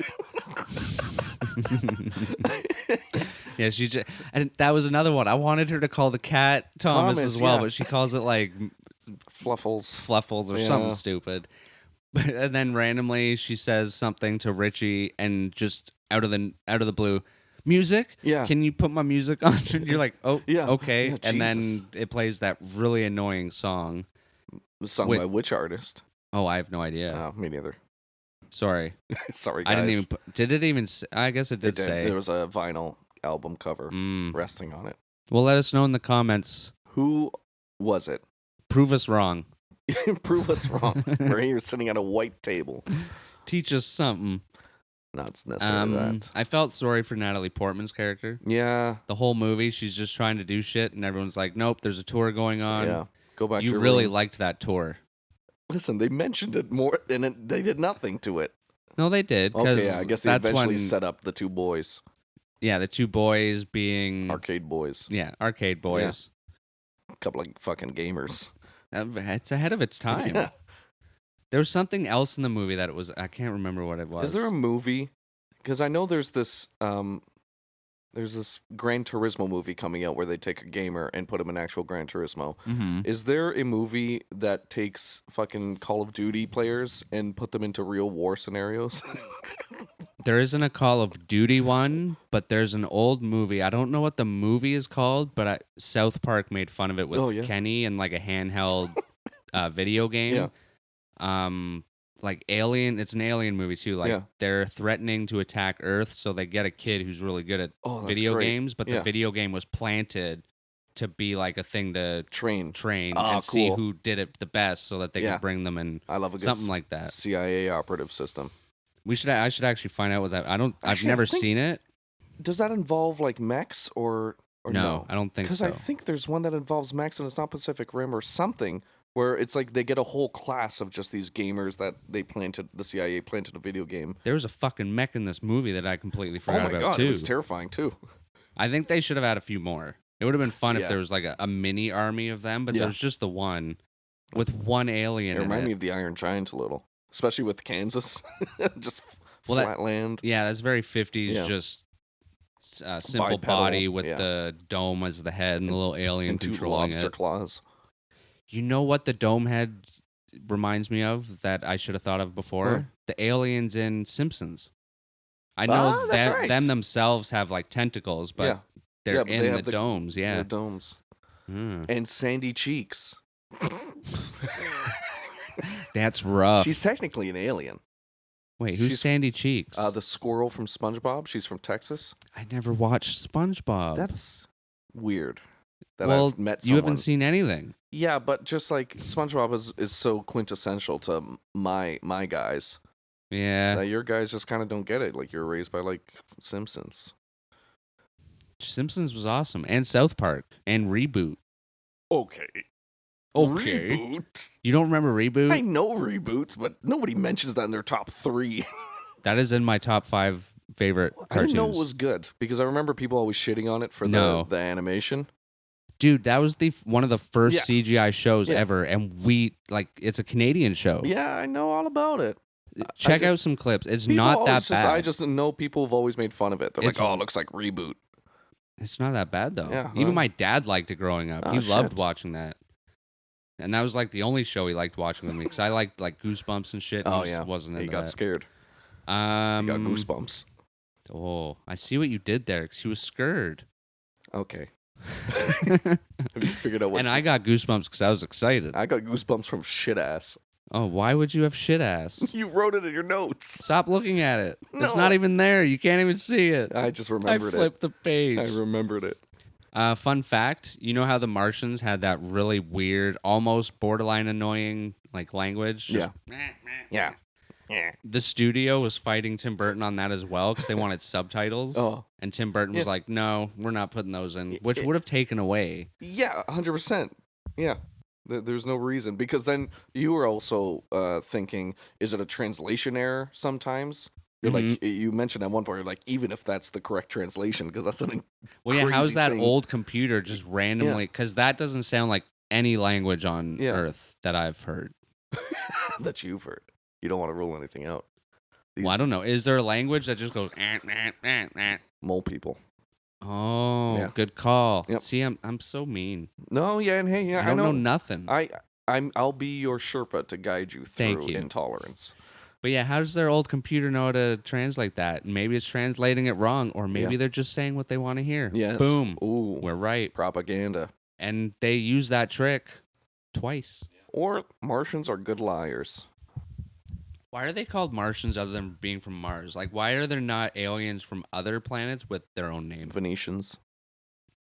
Yeah, and that was another one. I wanted her to call the cat Thomas as well, but she calls it like Fluffles or something stupid. And then randomly she says something to Richie, and just out of the blue, music? Yeah. Can you put my music on? And you're like, oh, yeah. okay. Yeah, and then it plays that really annoying song. It was sung by which artist? Oh, I have no idea. Oh, me neither. Sorry. Sorry, guys. I didn't even. Did it even? I guess it did say. There was a vinyl album cover resting on it. Well, let us know in the comments. Who was it? Prove us wrong. Prove us wrong. We're here sitting at a white table. Teach us something. Not necessarily that. I felt sorry for Natalie Portman's character. Yeah. The whole movie, she's just trying to do shit, and everyone's like, nope, there's a tour going on. Yeah. Go back to your really room. Liked that tour. Listen, they mentioned it more, and they did nothing to it. No, they did. Okay, yeah, I guess they eventually set up the two boys. Yeah, the two boys being... Arcade boys. Yeah, arcade boys. Yeah. A couple of fucking gamers. It's ahead of its time. Yeah. There was something else in the movie that it was... I can't remember what it was. Is there a movie... Because I know there's this Gran Turismo movie coming out where they take a gamer and put him in actual Gran Turismo. Mm-hmm. Is there a movie that takes fucking Call of Duty players and put them into real war scenarios? There isn't a Call of Duty one, but there's an old movie. I don't know what the movie is called, but South Park made fun of it with Kenny and like a handheld video game. Yeah. Like Alien, it's an alien movie too. Like they're threatening to attack Earth, so they get a kid who's really good at video games, but the video game was planted to be like a thing to train and see who did it the best, so that they could bring them in. I love something like that. CIA operative system. I should actually find out what that. I've never seen it. Does that involve like mechs or no? I don't think so. Because I think there's one that involves mechs and it's not Pacific Rim or something. Where it's like they get a whole class of just these gamers that the CIA planted a video game. There was a fucking mech in this movie that I completely forgot about, God, too. It was terrifying, too. I think they should have had a few more. It would have been fun if there was like a mini army of them, but there's just the one with one alien. It reminded me of the Iron Giant a little, especially with Kansas. Just flat land. Yeah, that's very 50s. Yeah. Just simple Bipedal, body with yeah. the dome as the head and the little alien And 2 controlling lobster it. claws. You know what the dome head reminds me of that I should have thought of before? What? The aliens in Simpsons. I know that's that right. them themselves have like tentacles, but Yeah. they're Yeah, but in they the have domes. Yeah. The domes. Mm. And sandy cheeks. That's rough. She's technically an alien. Wait, who's she's- Sandy Cheeks? The squirrel from SpongeBob. She's from Texas. I never watched SpongeBob. That's weird. That well, I've met you someone. haven't seen anything. Yeah, but just like SpongeBob is so quintessential to my guys. Yeah. That your guys just kind of don't get it. Like you're raised by like Simpsons. Simpsons was awesome. And South Park. And Reboot. Okay. Reboot. You don't remember Reboot? I know Reboot, but nobody mentions that in their top 3. That is in my top 5 favorite cartoons. I didn't know it was good because I remember people always shitting on it for the animation. Dude, that was one of the first CGI shows Yeah. ever, and it's a Canadian show. Yeah, I know all about it. Check out some clips. It's not that bad. I just know people have always made fun of it. They're It's- like, "Oh, it looks like Reboot." It's not that bad though. Yeah, Even my dad liked it growing up. Oh, He loved shit. watching that. And that was like the only show he liked watching with me because I liked like Goosebumps and shit. And Oh he yeah, wasn't into he got that. scared. He got goosebumps. Oh, I see what you did there because he was scared. Okay. Have you figured out what? And I got goosebumps because I was excited. I got goosebumps from shit ass. Oh, why would you have shit ass? You wrote it in your notes. Stop looking at it. It's No. not even there. You can't even see it. I just I remembered flipped the it. page. I remembered it. Fun fact, you know how the Martians had that really weird, almost borderline annoying like language? Just Yeah. The studio was fighting Tim Burton on that as well because they wanted subtitles. Oh. And Tim Burton was like, no, we're not putting those in, which would have taken away. Yeah, 100%. Yeah. There's no reason. Because then you were also thinking, is it a translation error sometimes? You're like, you mentioned at one point, you're like, even if that's the correct translation, because that's something. Well, yeah, how's crazy that thing. old computer just randomly? Because that doesn't sound like any language on Yeah. Earth that I've heard. that you've heard? You don't want to rule anything out. Well, I don't know. Is there a language that just goes? Mole people. Oh, Yeah. good call. Yep. See, I'm so mean. No, yeah, and hey, yeah, I don't know know nothing. I'll be your Sherpa to guide you Thank through you. intolerance. But yeah, how does their old computer know how to translate that? Maybe it's translating it wrong, or maybe they're just saying what they want to hear. Yes. Boom. Ooh. We're right. Propaganda. And they use that trick twice. Or Martians are good liars. Why are they called Martians other than being from Mars? Like, why are there not aliens from other planets with their own name? Venetians.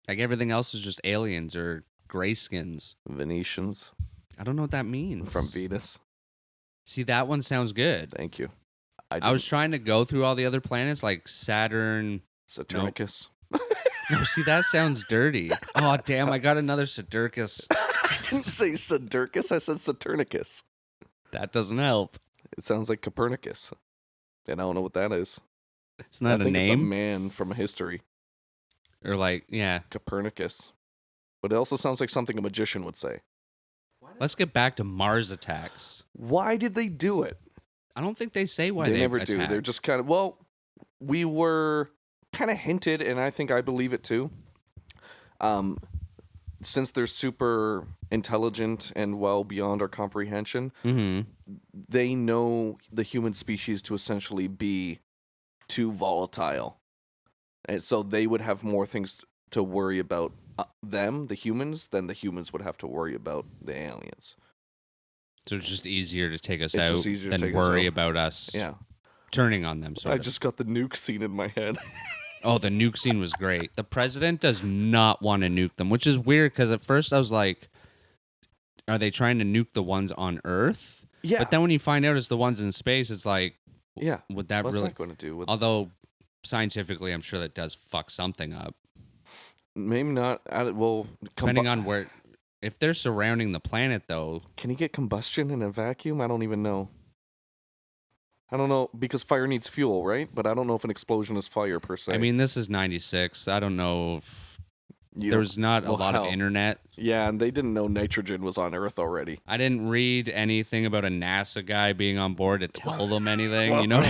Like, everything else is just aliens or grayskins. Venetians. I don't know what that means. From Venus. See, that one sounds good. Thank you. I was trying to go through all the other planets, like Saturn. Saturnicus. No, see, that sounds dirty. Oh, damn, I got another Saturnicus. I didn't say Saturnicus, I said Saturnicus. That doesn't help. It sounds like Copernicus. And I don't know what that is. It's not I think it's a name. man from history. Or like, yeah. Copernicus. But it also sounds like something a magician would say. Let's get back to Mars attacks. Why did they do it? I don't think they say why They never attack. do. They're just kind of, well, we were kind of hinted, and I think I believe it too. Since they're super intelligent and well beyond our comprehension, they know the human species to essentially be too volatile. And so they would have more things to worry about them, the humans, than the humans would have to worry about the aliens. So it's just easier to take us It's out just easier to than take us worry out. about us Yeah. turning on them. Sort I of. just got the nuke scene in my head. Oh, the nuke scene was great. The president does not want to nuke them, which is weird because at first I was like, are they trying to nuke the ones on Earth? Yeah. But then when you find out it's the ones in space, it's like, Yeah. would that What's really... that going to do with... Although scientifically, I'm sure that does fuck something up. Maybe not. Well, Depending on where... If they're surrounding the planet, though... Can you get combustion in a vacuum? I don't even know. I don't know, because fire needs fuel, right? But I don't know if an explosion is fire, per se. I mean, this is 96. I don't know if There was not a lot of internet. Yeah, and they didn't know nitrogen was on Earth already. I didn't read anything about a NASA guy being on board to tell them anything, you know?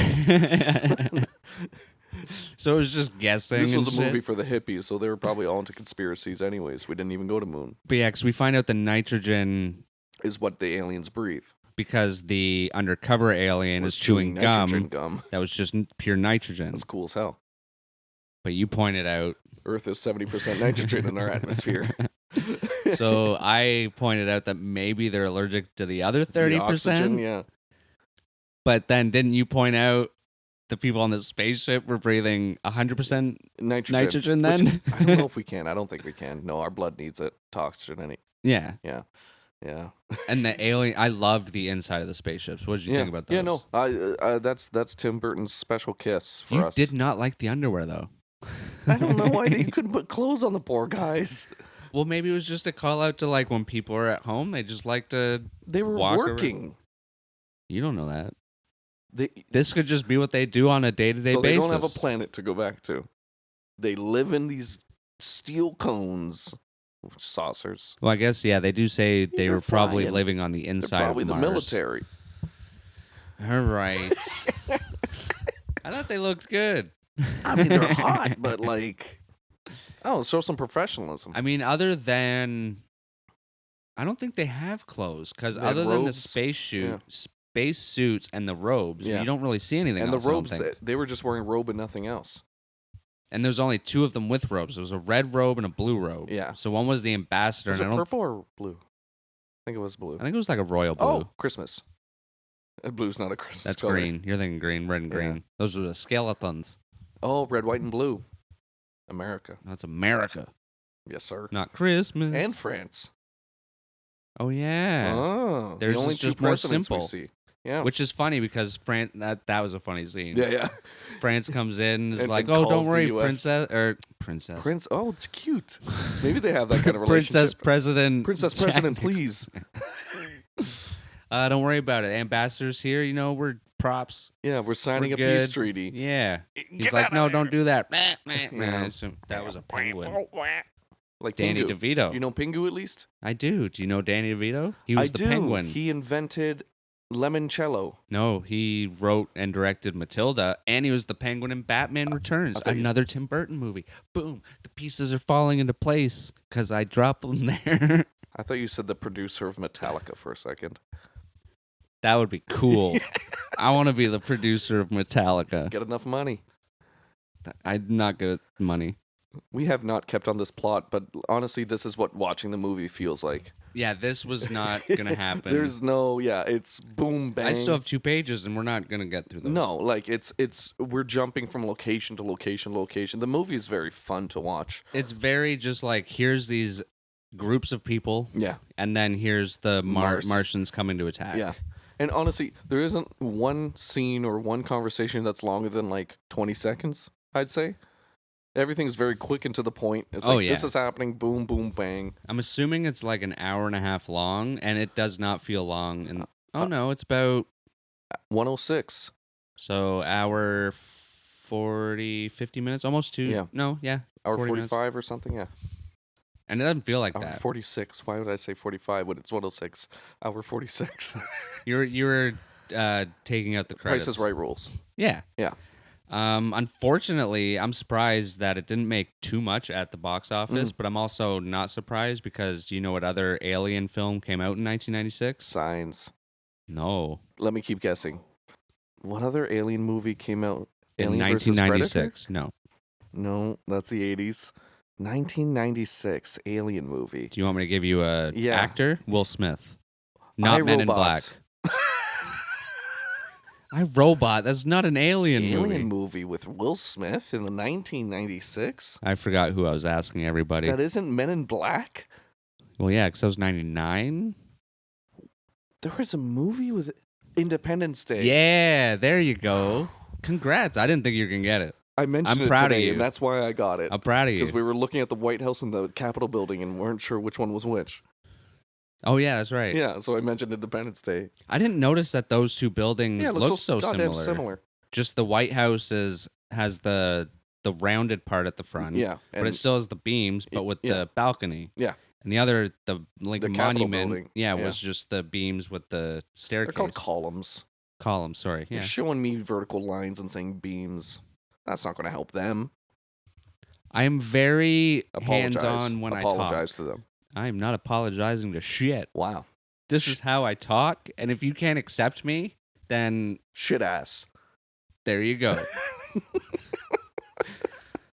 So it was just guessing. This was a movie for the hippies, so they were probably all into conspiracies anyways. We didn't even go to moon. But yeah, because we find out the nitrogen is what the aliens breathe. Because the undercover alien is chewing gum. That was just pure nitrogen. That's cool as hell. But you pointed out Earth is 70% nitrogen in our atmosphere. So I pointed out that maybe they're allergic to the other 30%. The oxygen, yeah. But then didn't you point out the people on the spaceship were breathing 100% nitrogen then? Which, I don't know if we can. I don't think we can. No, our blood needs it to oxygenate. Yeah. Yeah. Yeah. And the alien, I loved the inside of the spaceships. What did you think about those? Yeah, no. That's Tim Burton's special kiss for us. You did not like the underwear, though. I don't know why you couldn't put clothes on the poor guys. Well, maybe it was just a call out to like when people are at home, they just like to. They were working. Around. You don't know that. This could just be what they do on a day-to-day basis. So they don't have a planet to go back to. They live in these steel cones, saucers. Well, I guess they do say they were probably living on the inside probably of Mars. The military. All right. I thought they looked good. I mean, they're hot, but like, show some professionalism. I mean, other than, I don't think they have clothes because other than the space suits and the robes, you don't really see anything else. And the robes, they were just wearing robe and nothing else. And there's only two of them with robes. There was a red robe and a blue robe. Yeah. So one was the ambassador. Was it purple or blue? I think it was blue. I think it was like a royal blue. Oh, Christmas. Blue's not a Christmas That's color. green. You're thinking green, red, and green. Those were the skeletons. Oh, red, white, and blue. America. That's America. Yes, sir. Not Christmas. And France. Oh, yeah. Oh, there's the only just two more presidents simple. we see. Yeah. Which is funny because France, that was a funny scene. Yeah. France comes in and is like, and don't worry, princess. Oh, it's cute. Maybe they have that kind of relationship. Princess President, please. Don't worry about it. Ambassador's here. We're props. Yeah, we're signing a peace treaty. Yeah. He's like, no, don't do that. So that was a penguin. Like Danny Pingu. DeVito. You know Pingu at least? I do. Do you know Danny DeVito? He was the penguin. He invented Lemoncello. No, he wrote and directed Matilda, and he was the penguin in Batman Returns, another Tim Burton movie. Boom. The pieces are falling into place because I dropped them there. I thought you said the producer of Metallica for a second. That would be cool. I want to be the producer of Metallica. Get enough money. I'm not good at money. We have not kept on this plot, but honestly, this is what watching the movie feels like. Yeah, this was not going to happen. There's no, it's boom, bang. I still have 2 pages, and we're not going to get through those. No, like, we're jumping from location to location to location. The movie is very fun to watch. It's very just like, here's these groups of people. Yeah. And then here's the Martians coming to attack. Yeah. And honestly, there isn't one scene or one conversation that's longer than like 20 seconds, I'd say. Everything's very quick and to the point. It's this is happening, boom, boom, bang. I'm assuming it's like an hour and a half long, and it does not feel long. And no, it's about 106. So hour 40, 50 minutes, almost 2. Yeah. No, yeah. Hour 45 minutes. or something, yeah. And it doesn't feel like hour that. 46. Why would I say 45 when it's 106? Hour 46. You were taking out the credits. Price is Right rules. Yeah. Yeah. Unfortunately, I'm surprised that it didn't make too much at the box office, but I'm also not surprised because do you know what other alien film came out in 1996? Signs. No. Let me keep guessing. What other alien movie came out? In 1996. No. No, that's the 80s. 1996 alien movie. Do you want me to give you a actor? Will Smith. Not Men in Black. iRobot. That's not an alien movie. Alien movie with Will Smith in the 1996? I forgot who I was asking everybody. That isn't Men in Black? Well, yeah, because that was 99. There was a movie with Independence Day. Yeah, there you go. Congrats. I didn't think you were going to get it. I mentioned it today, and that's why I got it. I'm proud of you. Because we were looking at the White House and the Capitol building and weren't sure which one was which. Oh, yeah, that's right. Yeah, so I mentioned Independence Day. I didn't notice that those two buildings look so similar. Just the White House has the the rounded part at the front. Yeah, but it still has the beams, but with the balcony. Yeah. And the other, the Capitol monument, building. was just the beams with the staircase. They're called columns. Columns, sorry. Yeah. You're showing me vertical lines and saying beams. That's not going to help them. I am very hands-on when I talk. Apologize to them. I am not apologizing to shit. Wow. This is how I talk, and if you can't accept me, then... Shit ass. There you go.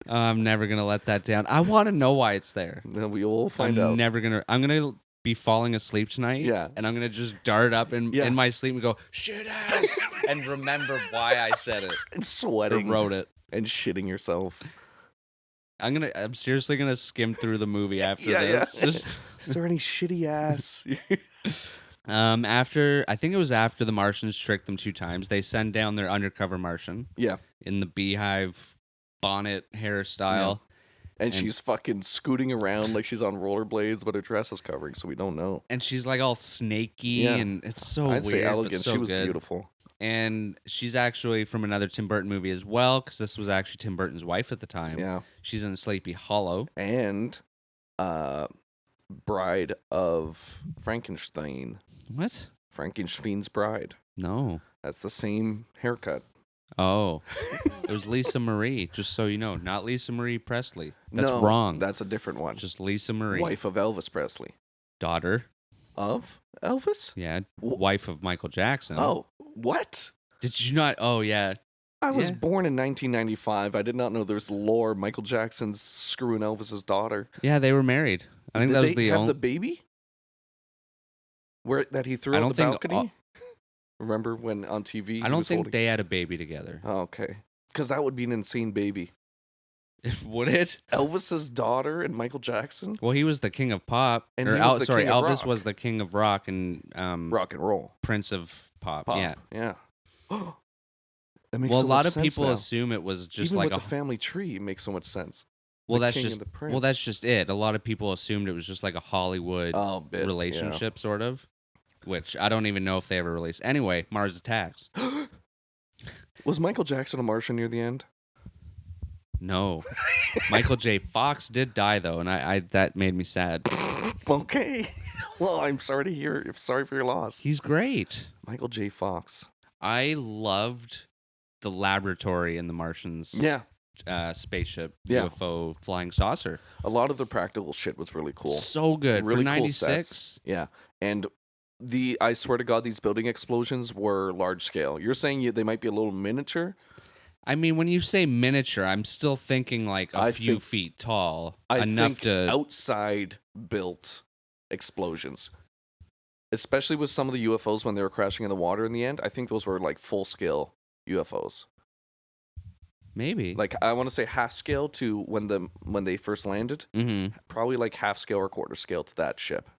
I'm never going to let that down. I want to know why it's there. Then we will find out. I'm going to be falling asleep tonight, and I'm going to just dart up in my sleep and go, shit ass, and remember why I said it. And sweating. Or wrote it. And shitting yourself. I'm seriously going to skim through the movie after this. Yeah. Is there any shitty ass? I think it was after the Martians tricked them 2 times, they send down their undercover Martian. Yeah. In the beehive bonnet hairstyle. Yeah. And she's fucking scooting around like she's on rollerblades, but her dress is covering, so we don't know. And she's like all snaky, and it's so weird. I'd say elegant. So she was good. Beautiful. And she's actually from another Tim Burton movie as well, because this was actually Tim Burton's wife at the time. Yeah. She's in Sleepy Hollow. And Bride of Frankenstein. What? Frankenstein's Bride. No. That's the same haircut. Oh. It was Lisa Marie, just so you know. Not Lisa Marie Presley. That's no, wrong. That's a different one. Just Lisa Marie. Wife of Elvis Presley. Daughter. Of Elvis? Yeah. Wife of Michael Jackson. Oh, what? Did you not? Oh, yeah. I was born in 1995. I did not know there's lore. Michael Jackson's screwing Elvis's daughter. Yeah, they were married. I think Did that was they the have only... the baby? That he threw out the balcony? Remember when on TV? I don't think they had a baby together. Oh, okay. Because that would be an insane baby. Would it? Elvis's daughter and Michael Jackson? Well, he was the king of pop. And Elvis was the king of rock and rock and roll. Prince of pop. Yeah. Yeah. That makes a lot of people assume it was just even like with the family tree makes so much sense. Well, that's just it. A lot of people assumed it was just like a Hollywood relationship, sort of. Which I don't even know if they ever released. Anyway, Mars Attacks. Was Michael Jackson a Martian near the end? No. Michael J. Fox did die, though, and I that made me sad. Okay. Well, I'm sorry to hear. Sorry for your loss. He's great. Michael J. Fox. I loved the laboratory in the Martians. Spaceship, UFO, flying saucer. A lot of the practical shit was really cool. So good. Really for 96. Cool yeah. And I swear to God, these building explosions were large scale. You're saying they might be a little miniature? I mean, when you say miniature, I'm still thinking like a few feet tall. Enough to outside built explosions. Especially with some of the UFOs when they were crashing in the water in the end. I think those were like full scale UFOs. Maybe. Like I want to say half scale to when they first landed. Mm-hmm. Probably like half scale or quarter scale to that ship.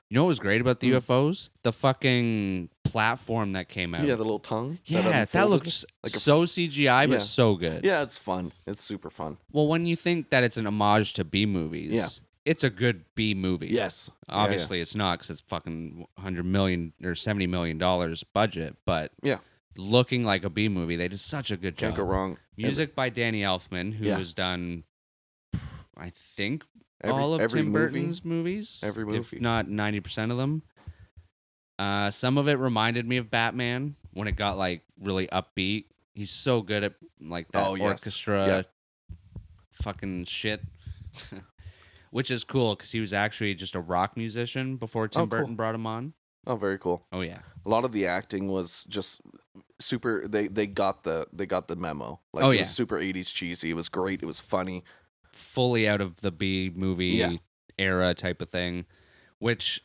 You know what was great about the UFOs? The fucking platform that came out. Yeah, the little tongue. Yeah, that looks like so CGI, but so good. Yeah, it's fun. It's super fun. Well, when you think that it's an homage to B movies, it's a good B movie. Yes. Obviously, it's not because it's fucking $100 million or $70 million budget, but looking like a B movie, they did such a good job. Can't go wrong. Music by Danny Elfman, who has done, I think, all of Tim Burton's movies. Every movie. If not 90% of them. Some of it reminded me of Batman when it got like really upbeat. He's so good at like that orchestra fucking shit. Which is cool because he was actually just a rock musician before Tim Burton brought him on. Oh, very cool. Oh yeah. A lot of the acting was just super. They got the memo. Like, it was super 80s cheesy. It was great. It was funny. Fully out of the B movie era type of thing, which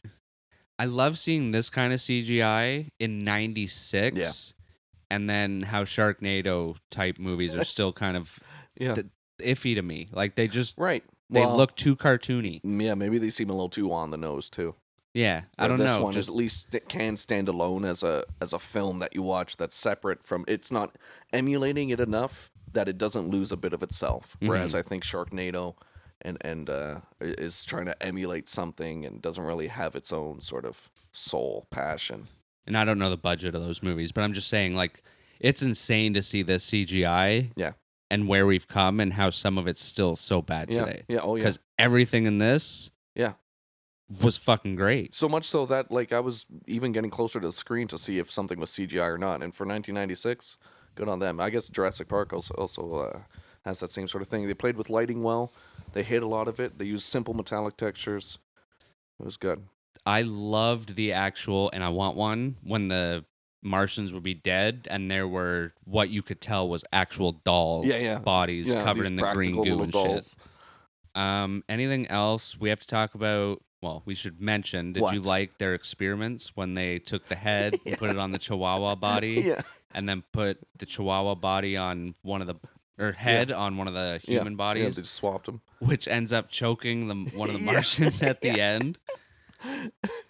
I love seeing this kind of CGI in 96 and then how Sharknado type movies are still kind of iffy to me. Like they just they look too cartoony. Yeah, maybe they seem a little too on the nose too. Yeah, I don't know. This one at least it can stand alone as a film that you watch that's separate from. It's not emulating it enough that it doesn't lose a bit of itself. Whereas I think Sharknado and is trying to emulate something and doesn't really have its own sort of soul, passion. And I don't know the budget of those movies, but I'm just saying, like, it's insane to see this CGI. Yeah. and where we've come and how some of it's still so bad today. Yeah. Oh yeah. Because everything in this was fucking great. So much so that like I was even getting closer to the screen to see if something was CGI or not. And for 1996, good on them. I guess Jurassic Park also has that same sort of thing. They played with lighting well. They hid a lot of it. They used simple metallic textures. It was good. I loved the actual, and I want one, when the Martians would be dead and there were what you could tell was actual doll bodies covered in the green goo and dolls. shit. Anything else we have to talk about? Well, we should mention, did you like their experiments when they took the head and put it on the Chihuahua body and then put the Chihuahua body on one of the, or head on one of the human bodies? Yeah, they just swapped them. Which ends up choking one of the Martians at the end.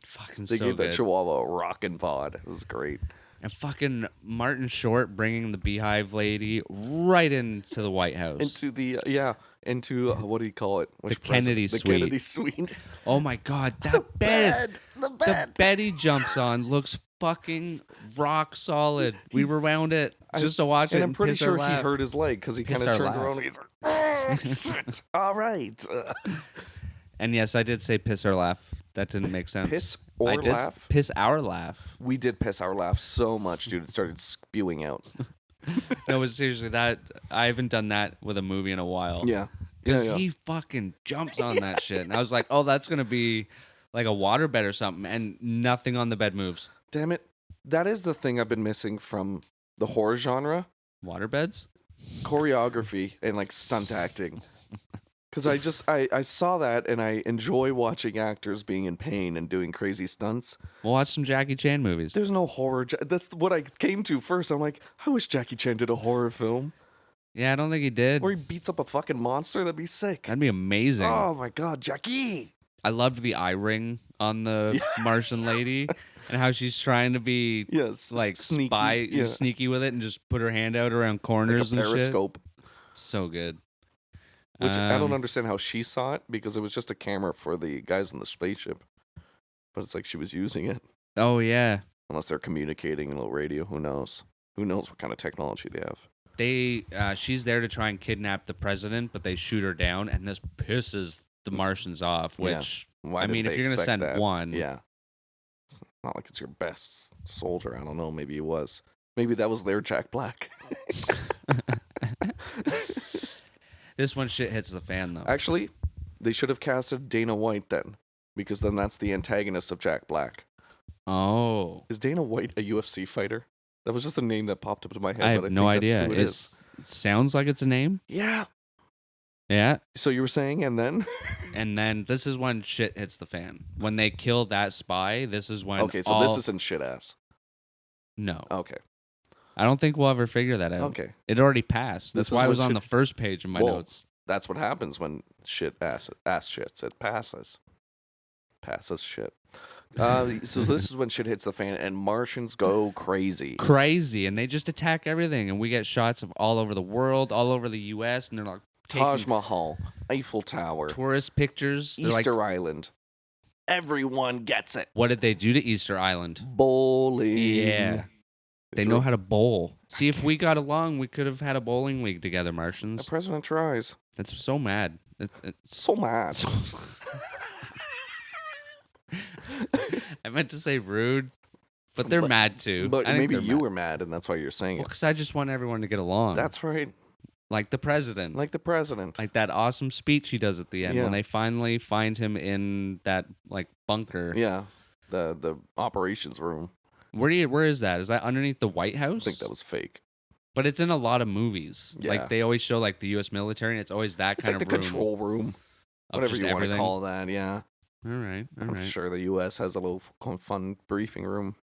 Fucking they so gave good. that Chihuahua a rockin' pod. It was great. And fucking Martin Short bringing the Beehive lady right into the White House. Into the, into, what do you call it? The Kennedy Suite. The Kennedy Suite. Oh my God, that bed. The bed. The bed he jumps on looks fucking rock solid. We rewound it just to watch it. And I'm pretty piss sure or he laugh. hurt his leg because he kind of turned around and he's like, oh, shit. All right. And yes, I did say piss or laugh. That didn't make sense. Piss or laugh? Piss our laugh. We did piss our laugh so much, dude. It started spewing out. No, but seriously, that I haven't done that with a movie in a while. Yeah. Because he fucking jumps on that shit. And I was like, oh, that's going to be like a waterbed or something. And nothing on the bed moves. Damn it. That is the thing I've been missing from the horror genre. Waterbeds? Choreography and like stunt acting. Because I saw that and I enjoy watching actors being in pain and doing crazy stunts. We'll watch some Jackie Chan movies. There's no horror. That's what I came to first. I'm like, I wish Jackie Chan did a horror film. Yeah, I don't think he did. Where he beats up a fucking monster. That'd be sick. That'd be amazing. Oh my God, Jackie. I loved the eye ring on the Martian lady and how she's trying to be like sneaky, sneaky with it and just put her hand out around corners like a and periscope. Shit. So good. Which I don't understand how she saw it because it was just a camera for the guys in the spaceship. But it's like she was using it. Oh, yeah. Unless they're communicating in a little radio. Who knows? Who knows what kind of technology they have? She's there to try and kidnap the president, but they shoot her down, and this pisses the Martians off, which, I mean, if you're going to send one. Yeah. It's not like it's your best soldier. I don't know. Maybe he was. Maybe that was their Jack Black. This one shit hits the fan, though. Actually, they should have casted Dana White then, because then that's the antagonist of Jack Black. Oh. Is Dana White a UFC fighter? That was just a name that popped up in my head. I have no idea. It sounds like it's a name. Yeah. Yeah. So you were saying, and then? And then this is when shit hits the fan. When they kill that spy, this is when. Okay, so this isn't shit ass. No. Okay. I don't think we'll ever figure that out. Okay. It already passed. That's why it was on the first page of my notes. That's what happens when shit ass shits. It passes. Passes shit. So this is when shit hits the fan and Martians go crazy. Crazy. And they just attack everything. And we get shots of all over the world, all over the U.S. And they're like Taj Mahal, Eiffel Tower, tourist pictures. They're Easter Island. Everyone gets it. What did they do to Easter Island? Bowling. Yeah. They know how to bowl. See, if we got along, we could have had a bowling league together, Martians. The president tries. That's so mad. It's so mad. I meant to say rude, but they're mad too. But maybe you were mad, and that's why you're saying it. Because I just want everyone to get along. That's right. Like the president. Like the president. Like that awesome speech he does at the end when they finally find him in that like bunker. Yeah, the operations room. Where is that? Is that underneath the White House? I think that was fake. But it's in a lot of movies. Yeah. Like they always show like the U.S. military, and it's always that kind of room. It's like the control room. Whatever you want to call that, yeah. All right. I'm sure the U.S. has a little fun briefing room.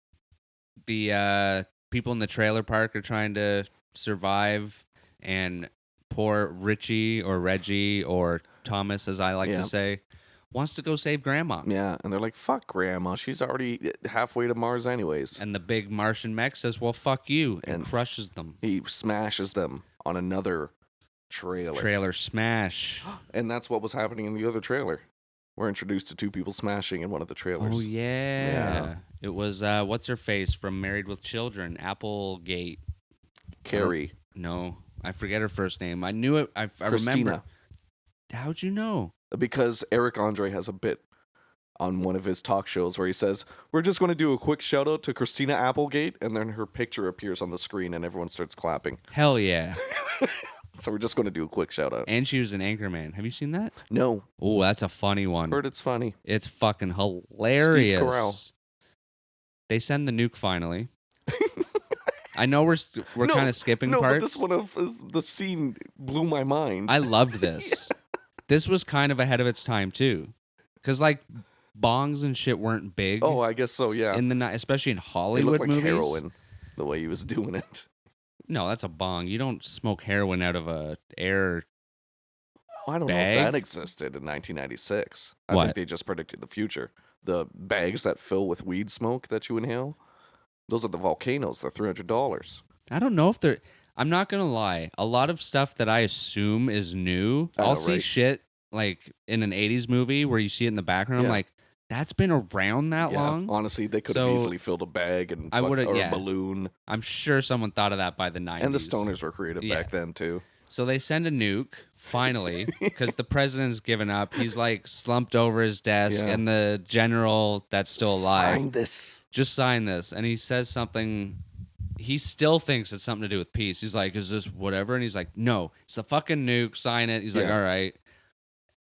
The people in the trailer park are trying to survive, and poor Richie or Reggie or Thomas, as I like to say, wants to go save Grandma. Yeah, and they're like, fuck Grandma. She's already halfway to Mars anyways. And the big Martian mech says, well, fuck you, and crushes them. He smashes them on another trailer. Trailer smash. And that's what was happening in the other trailer. We're introduced to two people smashing in one of the trailers. Oh, yeah. It was, what's her face from Married with Children? Applegate. Carrie. No. I forget her first name. I knew it. I Christina. remember. How'd you know? Because Eric Andre has a bit on one of his talk shows where he says, "We're just going to do a quick shout out to Christina Applegate," and then her picture appears on the screen and everyone starts clapping. Hell yeah. So we're just going to do a quick shout out. And she was an Anchorman. Have you seen that? No. Oh, that's a funny one. Heard it's funny. It's fucking hilarious. Steve Carell. They send the nuke finally. I know we're kind of skipping parts. But this one of the scene blew my mind. I loved this. This was kind of ahead of its time too, because like bongs and shit weren't big. Oh, I guess so. Yeah. In the night, especially in It Hollywood looked like movies. heroin, the way he was doing it. No, that's a bong. You don't smoke heroin out of a air. I don't bag? know if that existed in 1996. I What? think they just predicted the future. The bags that fill with weed smoke that you inhale, those are the volcanoes. They're $300. I don't know if they're. I'm not gonna lie. A lot of stuff that I assume is new, I know, I'll see right? shit like in an '80s movie where you see it in the background. Yeah. I'm like, that's been around that Yeah, long. honestly, they could have So, easily filled a bag and I would've- or yeah. a balloon. I'm sure someone thought of that by the '90s. And the stoners were creative Yeah. back then too. So they send a nuke finally because the president's given up. He's like slumped over his desk, Yeah. and the general that's still alive Sign this. just sign this, and he says something. He still thinks it's something to do with peace. He's like, "Is this whatever?" And he's like, "No, it's the fucking nuke. Sign it." He's like, Yeah. "All right."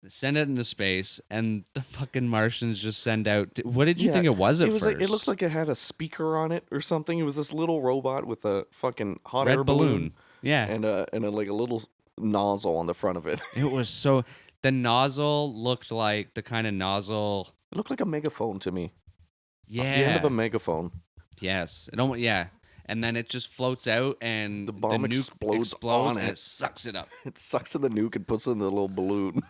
Send it into space, and the fucking Martians just send out. What did you Yeah, think it was at It was first? like, it looked like it had a speaker on it or something. It was this little robot with a fucking hot air red balloon. Yeah, and a like a little nozzle on the front of it. it was so. The nozzle looked like the kind of nozzle. It looked like a megaphone to me. Yeah. The end of a megaphone. Yes. It almost, yeah. And then it just floats out, and The bomb nuke explodes on and it. it sucks it up. It sucks in the nuke and puts it in the little balloon.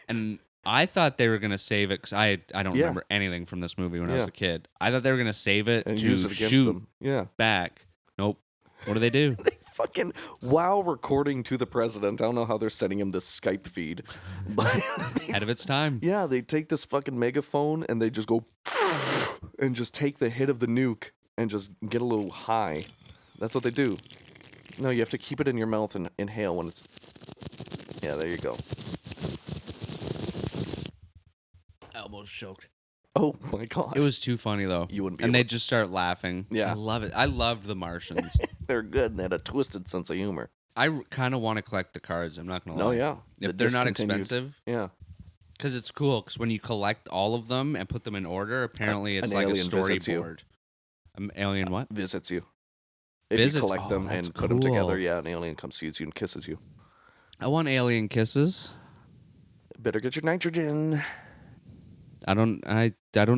And I thought they were gonna save it because I don't Yeah. remember anything from this movie when I was Yeah. a kid. I thought they were gonna save it and to use it against shoot them. Yeah. back. Nope. What do they do? They fucking, while recording to the president, I don't know how they're sending him this Skype feed, but Ahead of its time. yeah, they take this fucking megaphone and they just go and just take the hit of the nuke and just get a little high. That's what they do. No, you have to keep it in your mouth and inhale when it's. Yeah, there you go. Elbows choked. Oh my god. It was too funny though. You wouldn't be and able they just start laughing. Yeah. I love it. I love the Martians. They're good and they had a twisted sense of humor. I kind of want to collect the cards. I'm not gonna lie. Oh yeah. If The they're not discontinued- expensive. Yeah. Because it's cool. Because when you collect all of them and put them in order, apparently it's An like a alien visits you. storyboard. Alien what? Visits you. If Visits? you collect Oh, them that's and put them together, cool. yeah, an alien comes, sees you, and kisses you. I want alien kisses. Better get your nitrogen. I don't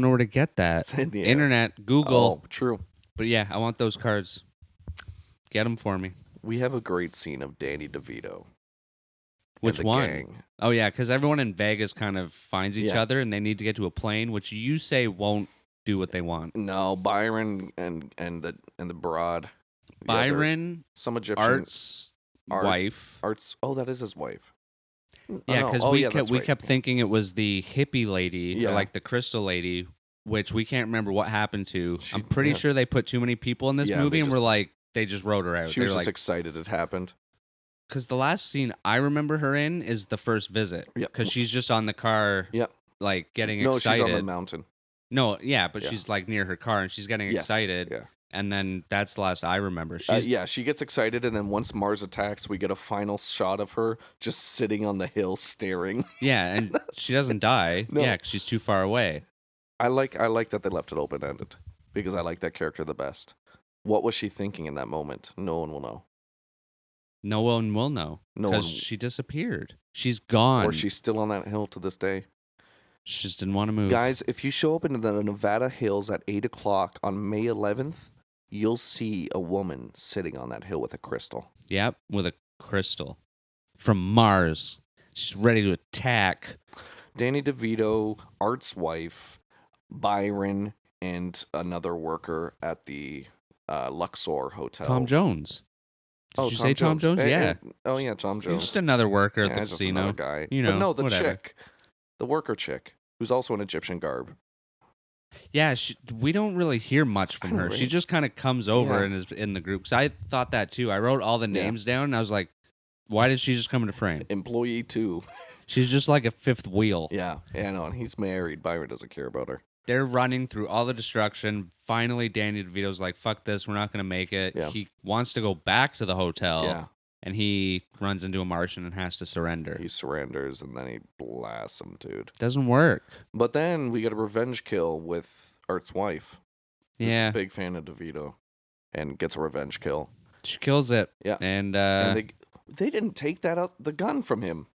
know where to get that. It's in the air. Internet, Google. Oh, true. But yeah, I want those cards. Get them for me. We have a great scene of Danny DeVito. Which and the one? Gang. Oh yeah, because everyone in Vegas kind of finds each Yeah. other and they need to get to a plane, which you say won't do what they want. No, Byron and the broad. The other- Byron, some Egyptian Art's wife. Arts. Oh, that is his wife. Yeah, no. because Oh, we yeah, kept that's right. thinking it was the hippie lady Yeah. or like the crystal lady, which we can't remember what happened to. She- I'm pretty yeah. sure they put too many people in this Yeah, movie, they and just- we're like, they just wrote her out. She was They're just like, excited it happened. because the last scene I remember her in is the first visit. Yep. Because she's just on the car, Yep. like getting No, excited. she's on the mountain. No, yeah, but Yeah. she's like near her car and she's getting Yes, excited. Yeah. And then that's the last I remember. She's Yeah, she gets excited, and then once Mars attacks, we get a final shot of her just sitting on the hill staring. yeah, and she doesn't die. No. Yeah, because she's too far away. I like that they left it open ended because I like that character the best. What was she thinking in that moment? No one will know. No one will know No one, because she disappeared. She's gone. or she's still on that hill to this day. She just didn't want to move. Guys, if you show up into the Nevada hills at 8:00 on May 11th, you'll see a woman sitting on that hill with a crystal. Yep, with a crystal from Mars. She's ready to attack. Danny DeVito, Art's wife, Byron, and another worker at the Luxor Hotel. Tom Jones. Did Oh, you say Tom Jones? Yeah. Oh, yeah, Tom He's Jones. just another worker at Yeah, the just casino. another guy. You but know, no, the whatever. chick, the worker chick, who's also in Egyptian garb. Yeah, we don't really hear much from her. Right? She just kind of comes over Yeah. and is in the group. 'Cause I thought that too. I wrote all the names down, and I was like, why did she just come into frame? Employee 2. She's just like a fifth wheel. Yeah, I know, and he's married. Byron doesn't care about her. They're running through all the destruction. Finally, Danny DeVito's like, fuck this, we're not going to make it. Yeah. He wants to go back to the hotel. Yeah. And he runs into a Martian and has to surrender. He surrenders, and then he blasts him, dude. Doesn't work. But then we get a revenge kill with Art's wife. Yeah. Who's a big fan of DeVito, and gets a revenge kill. She kills it. Yeah. And they didn't take the gun from him.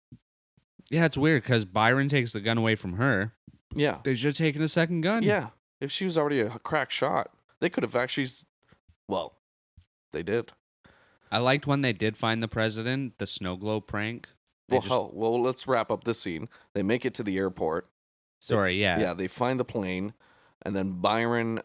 Yeah, it's weird because Byron takes the gun away from her. Yeah. They should have taken a second gun. Yeah. If she was already a crack shot, they could have actually. Well, they did. I liked when they did find the president, the snow globe prank. Well, let's wrap up this scene. They make it to the airport. Yeah, they find the plane, and then Byron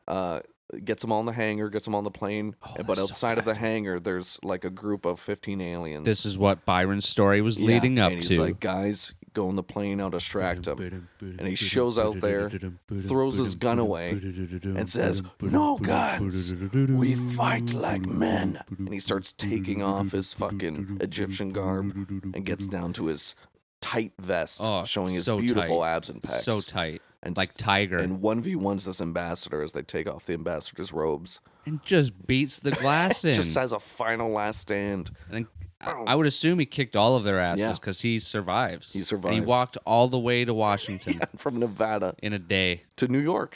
gets them all in the hangar, gets them on the plane. But outside of the hangar, there's like a group of 15 aliens. This is what Byron's story was leading up and to. he's like, guys, go in the plane, I'll distract them. And he shows out there, throws his gun away, and says, "No guns, we fight like men." And he starts taking off his fucking Egyptian garb and gets down to his tight vest, showing his beautiful abs and pecs. So tight. And like Tiger. And 1v1s this ambassador as they take off the ambassador's robes. And just beats the glass in. Just has a final last stand. And I would assume he kicked all of their asses because he survives. He survives. And he walked all the way to Washington. From Nevada. In a day. To New York.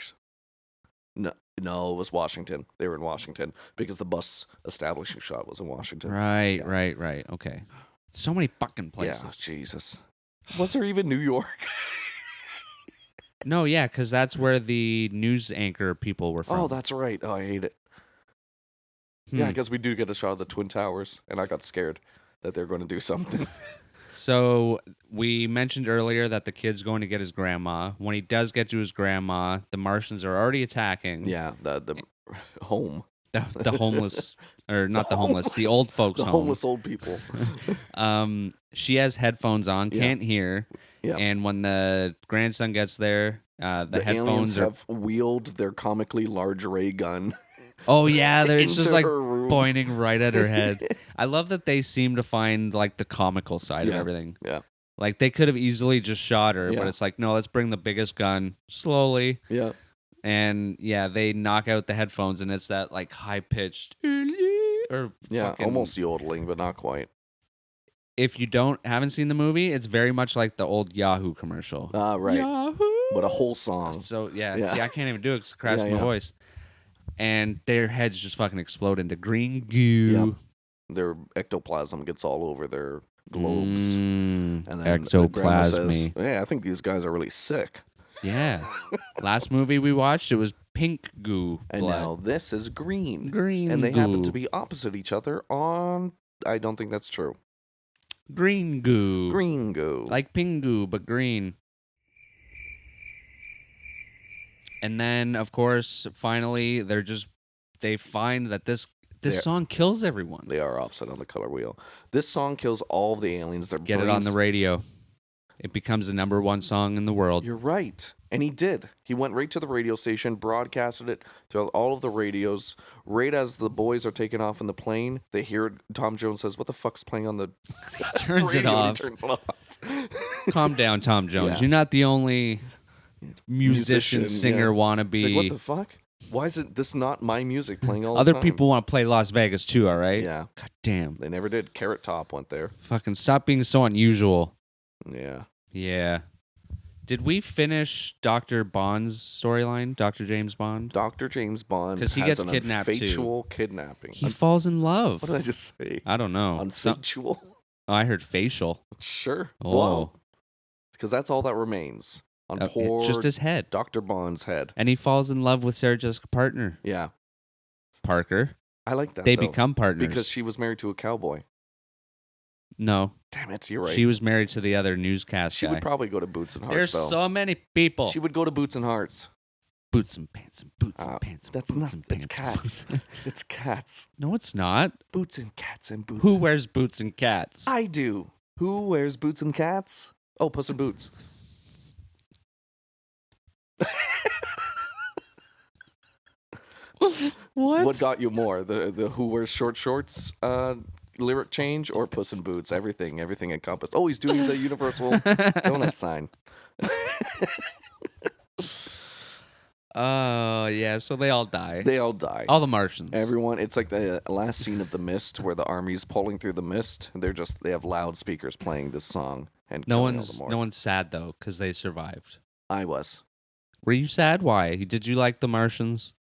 No, it was Washington. They were in Washington because the bus establishing shot was in Washington. Right. Okay. So many fucking places. Yeah, Jesus. Was there even New York? No, yeah, because that's where the news anchor people were from. Oh, that's right. Oh, I hate it. Yeah, because we do get a shot of the Twin Towers, and I got scared that they're going to do something. So we mentioned earlier that the kid's going to get his grandma. When he does get to his grandma, the Martians are already attacking. Yeah, the home. The homeless, or not the homeless, the old folks' home. The homeless old people. She has headphones on, can't hear. Yeah. And when the grandson gets there, the headphones have wheeled their comically large ray gun. Oh yeah, they're just like pointing right at her head. I love that they seem to find like the comical side of everything. Yeah. Like they could have easily just shot her, but it's like, no, let's bring the biggest gun slowly. Yeah. And they knock out the headphones, and it's that like high pitched or almost yodeling, but not quite. If you haven't seen the movie, it's very much like the old Yahoo commercial. Right. Yahoo! But a whole song. So see, I can't even do it because it cracks my voice. And their heads just fucking explode into green goo. Yep. Their ectoplasm gets all over their globes. And then ectoplasm. Hey, I think these guys are really sick. Yeah. Last movie we watched, it was pink goo. And now this is green. Green And they goo. happen to be opposite each other on... I don't think that's true. Green goo. Green goo. Like Pingu, but green. And then, of course, finally, they find that this song kills everyone. They are opposite on the color wheel. This song kills all of the aliens. Get it on the radio. It becomes the #1 song in the world. You're right. And he did. He went right to the radio station, broadcasted it throughout all of the radios. Right as the boys are taking off in the plane, they hear Tom Jones says, "What the fuck's playing on the turns radio?" it off. He turns it off. Calm down, Tom Jones. Yeah. You're not the only musician, singer, wannabe. It's like, what the fuck? Why is this not my music playing all Other the time? people want to play Las Vegas too, all right? Yeah. God damn. They never did. Carrot Top went there. Fucking stop being so unusual. Yeah. Yeah. Did we finish Dr. Bond's storyline? Dr. James Bond? Dr. James Bond because he gets kidnapped too. Kidnapping. He falls in love. What did I just say? I don't know. Unfactual? I heard facial. Sure. Oh. Well, because that's all that remains on poor just his head. Dr. Bond's head. And he falls in love with Sarah Jessica Parker. Yeah. Parker. I like that. They become partners. Because she was married to a cowboy. No. Damn it, you're right. She was married to the other newscast She guy. would probably go to Boots and Hearts, There's though. so many people. She would go to Boots and Hearts. Boots and pants and boots and pants and that's boots not, and it's pants. cats. It's cats. No, it's not. Boots and cats and boots. Who wears boots and cats? I do. Who wears boots and cats? Oh, Puss in Boots. What got you more? The Who Wears Short Shorts lyric change or Puss in Boots? Everything encompassed. Oh, he's doing the universal donut sign. Oh, yeah, so they all die. They all die. All the Martians. Everyone. It's like the last scene of The Mist where the army's pulling through the mist. They have loudspeakers playing this song and No killing all the more. one's sad though because they survived. I was. Were you sad? Why? Did you like the Martians?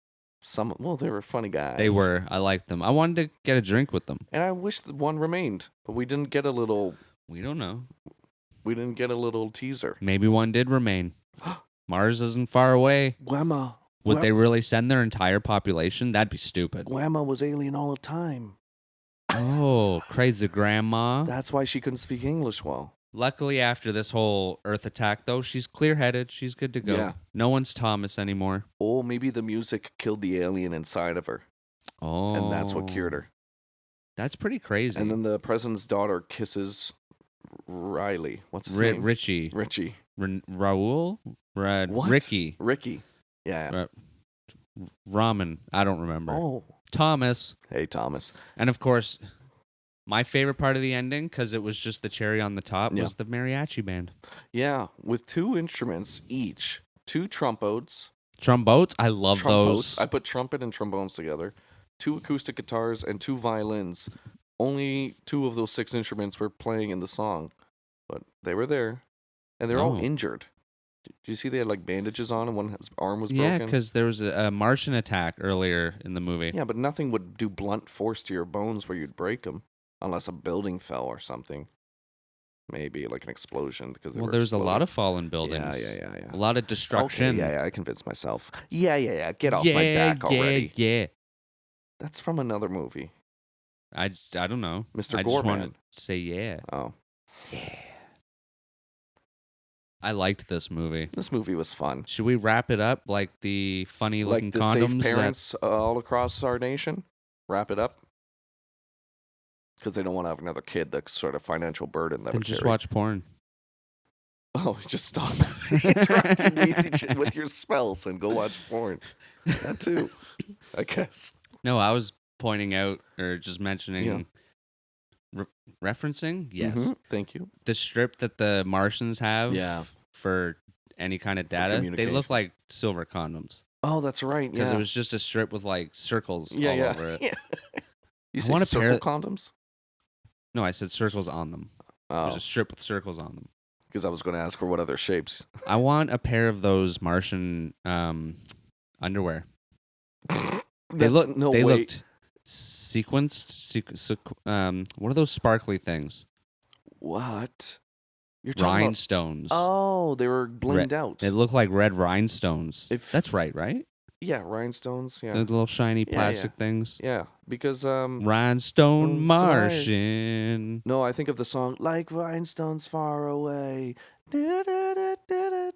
Well, they were funny guys. They were. I liked them. I wanted to get a drink with them. And I wish that one remained, but we didn't get a little. We don't know. We didn't get a little teaser. Maybe one did remain. Mars isn't far away. Grandma. Would they really send their entire population? That'd be stupid. Grandma was alien all the time. Oh, crazy grandma. That's why she couldn't speak English well. Luckily, after this whole Earth attack, though, she's clear-headed. She's good to go. Yeah. No one's Thomas anymore. Oh, maybe the music killed the alien inside of her. Oh. And that's what cured her. That's pretty crazy. And then the president's daughter kisses Riley. What's his name? Richie. Raul? What? Ricky. Yeah. Ramen. I don't remember. Oh. Thomas. Hey, Thomas. And of course, my favorite part of the ending, because it was just the cherry on the top, was the mariachi band. Yeah, with 2 instruments each. 2 trombones. Trombones? I love those. I put trumpet and trombones together. 2 acoustic guitars and 2 violins. Only 2 of those 6 instruments were playing in the song. But they were there. And they're all injured. Did you see they had like bandages on and one arm was broken? Yeah, because there was a Martian attack earlier in the movie. Yeah, but nothing would do blunt force to your bones where you'd break them. Unless a building fell or something. Maybe like an explosion. Because there's a lot of fallen buildings. Yeah. A lot of destruction. Okay, yeah, I convinced myself. Yeah. Get off my back already. Yeah. That's from another movie. I don't know. Mr. I Gorman. just wanted to say yeah. Oh. Yeah. I liked this movie. This movie was fun. Should we wrap it up like the funny-looking condoms? Like the safe parents all across our nation? Wrap it up? Because they don't want to have another kid that's sort of financial burden. That then would just carry. watch porn. Oh, just stop interrupting me with your spells and go watch porn. That too, I guess. No, I was pointing out or just mentioning, referencing, yes. Mm-hmm. Thank you. The strip that the Martians have for any kind of data, they look like silver condoms. Oh, that's right. Because it was just a strip with like circles all over it. Yeah. You said circle condoms? No, I said circles on them. Oh. There's a strip with circles on them. Because I was going to ask for what other shapes. I want a pair of those Martian underwear. They looked sequenced. What are those sparkly things? What? You're talking rhinestones. Oh, they were blinged out. They look like red rhinestones. That's right? Yeah, rhinestones. Yeah, the little shiny plastic things. Yeah, because Rhinestone Martian. No, I think of the song "Like Rhinestones Far Away." I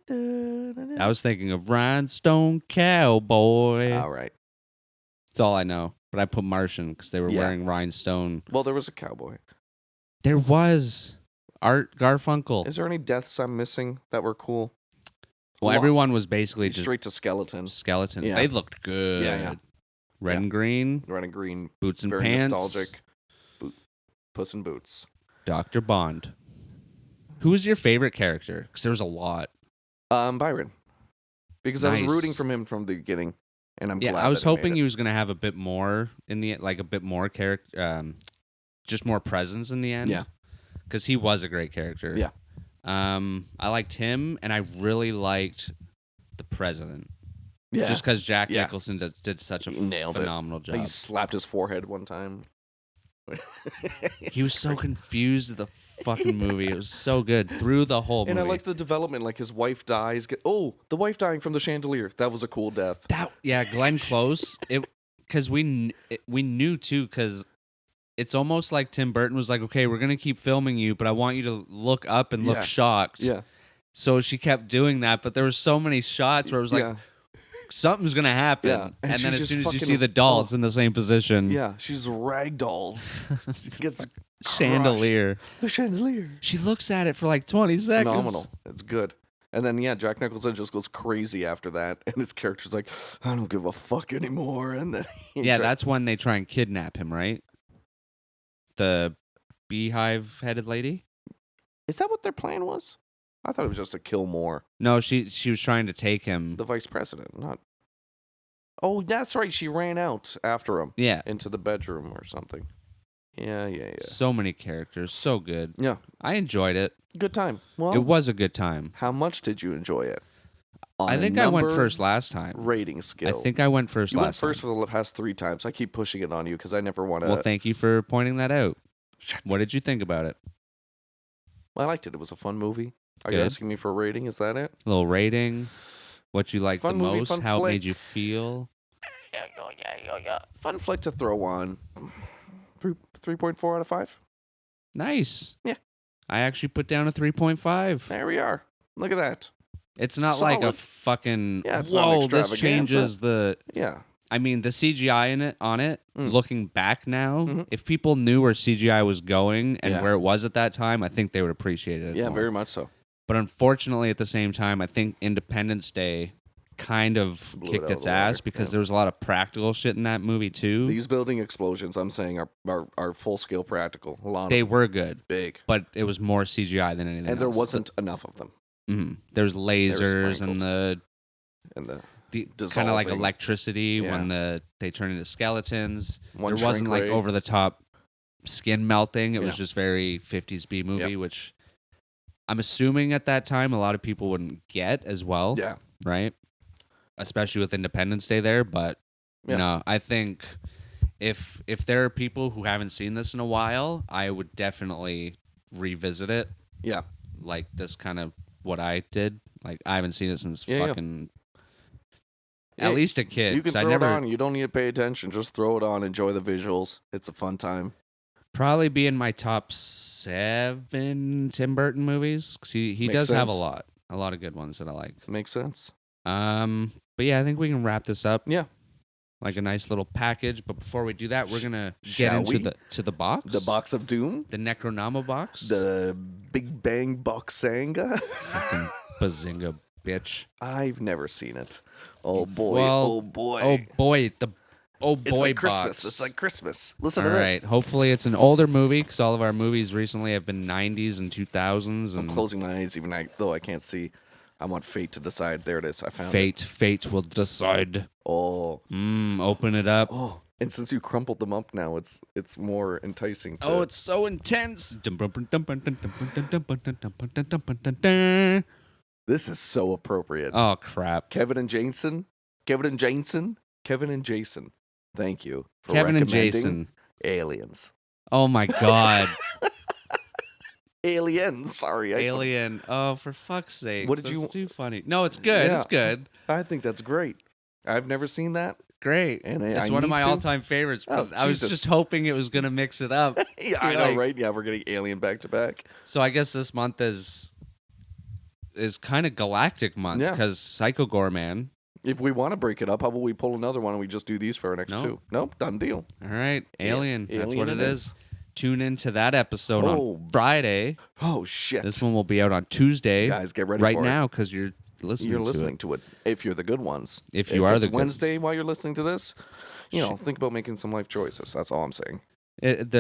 was thinking of Rhinestone Cowboy. All right, that's all I know. But I put Martian because they were wearing rhinestone. Well, there was a cowboy. There was Art Garfunkel. Is there any deaths I'm missing that were cool? Well, everyone was basically just straight to skeletons. Yeah. They looked good. Yeah. Red and green. Boots and pants. Very nostalgic. Puss in Boots. Dr. Bond. Who was your favorite character? Because there was a lot. Byron. Because I was rooting for him from the beginning, and I'm glad. Yeah, I was hoping he was going to have a bit more in the like a bit more character, just more presence in the end. Yeah. Because he was a great character. Yeah. I liked him, and I really liked the president. Yeah. Just because Jack Nicholson did such a phenomenal job. He slapped his forehead one time. He was so confused at the fucking movie. It was so good through the whole movie. And I liked the development. Like his wife dies. The wife dying from the chandelier. That was a cool death. Glenn Close. Because we knew too. Because it's almost like Tim Burton was like, okay, we're gonna keep filming you, but I want you to look up and look shocked. Yeah. So she kept doing that, but there were so many shots where it was like, something's gonna happen. Yeah. And then as soon as you see the doll, it's in the same position. Yeah, she's rag dolls. She gets chandelier. The chandelier. She looks at it for like 20 seconds. Phenomenal. It's good. And then, Jack Nicholson just goes crazy after that. And his character's like, I don't give a fuck anymore. And then that's when they try and kidnap him, right? The beehive-headed lady? Is that what their plan was? I thought it was just to kill more. No, she was trying to take him. The vice president, not... Oh, that's right. She ran out after him. Yeah. Into the bedroom or something. Yeah. So many characters. So good. Yeah. I enjoyed it. Good time. Well, it was a good time. How much did you enjoy it? I think I went first last time. Rating scale. I think I went first last time. You went first for the past 3 times. I keep pushing it on you because I never want to... Well, thank you for pointing that out. What did you think about it? Well, I liked it. It was a fun movie. Are Good. you asking me for a rating? Is that it? A little rating. What you liked Fun the movie, most. fun How flick. it made you feel. Yeah. Fun flick to throw on. 3.4 out of 5. Nice. Yeah. I actually put down a 3.5. There we are. Look at that. It's not like a Solid. fucking, Yeah, it's not whoa, this extravaganza. changes the... Yeah. I mean, the CGI on it, looking back now, Mhm. if people knew where CGI was going and Yeah. where it was at that time, I think they would appreciate it Yeah, more. very much so. But unfortunately, at the same time, I think Independence Day kind of Blew it kicked out of its the ass water, because yeah. there was a lot of practical shit in that movie, too. These building explosions, I'm saying, are full-scale practical. A lot They of them. were good, Big. but it was more CGI than anything And there else. wasn't enough of them. There's lasers sprinkled. and And the kind of like dissolving. electricity Yeah. when they turn into skeletons. One There wasn't shrink like ray. over the top skin melting. It was Yeah. just very 50s B movie, which I'm assuming at that time a lot of people wouldn't get as well. Yeah. Right? Especially with Independence Day there, but Yeah. no, I think if there are people who haven't seen this in a while, I would definitely revisit it. Yeah. Like this kind of what I did. Like I haven't seen it since fucking at least a kid. You can 'cause throw I never it on. You don't need to pay attention. Just throw it on. Enjoy the visuals. It's a fun time. probably be in my top 7 Tim Burton movies. 'Cause he Makes does have sense. a lot of good ones that I like. Makes sense. But yeah, I think we can wrap this up. Yeah. Like a nice little package. But before we do that, we're gonna get Shall into we? the box. The Box of Doom. The Necronama box. The Big Bang Boxanga. Fucking bazinga, bitch. I've never seen it. Oh boy. Well, oh boy. Oh boy, It's like Christmas. box. It's like Christmas. Listen All to right. this. Hopefully, it's an older movie because all of our movies recently have been 90s and 2000s. I'm And closing my eyes, though I can't see. I want fate to decide. There it is. I found it. Fate will decide. Oh. Open it up. Oh. And since you crumpled them up now, it's more enticing. To... Oh, it's so intense. This is so appropriate. Oh crap. Kevin and Jason. Thank you for Kevin and recommending Jason. Aliens. Oh my god. Aliens. Sorry. Alien. Oh, for fuck's sake. What did That's you- too funny. No, it's good. Yeah. It's good. I think that's great. I've never seen that. Great. And It's I one of need my to. all-time favorites. But Oh, I was Jesus. just hoping it was gonna mix it up. Yeah, I You're know, like- right? Yeah, we're getting Alien back to back. So I guess this month is kind of galactic month Yeah. because Psycho Gorman. If we want to break it up, how about we pull another one and we just do these for our next No. 2? Nope, done deal. All right, Alien. That's Alien what it it is. Tune into that episode Oh. on Friday. Oh shit! This one will be out on Tuesday. Guys, get ready right for now because you're listening. You're to listening it. to it. If you're the good ones. If you are it's the good- Wednesday while you're listening to this, think about making some life choices. That's all I'm saying. Yeah. All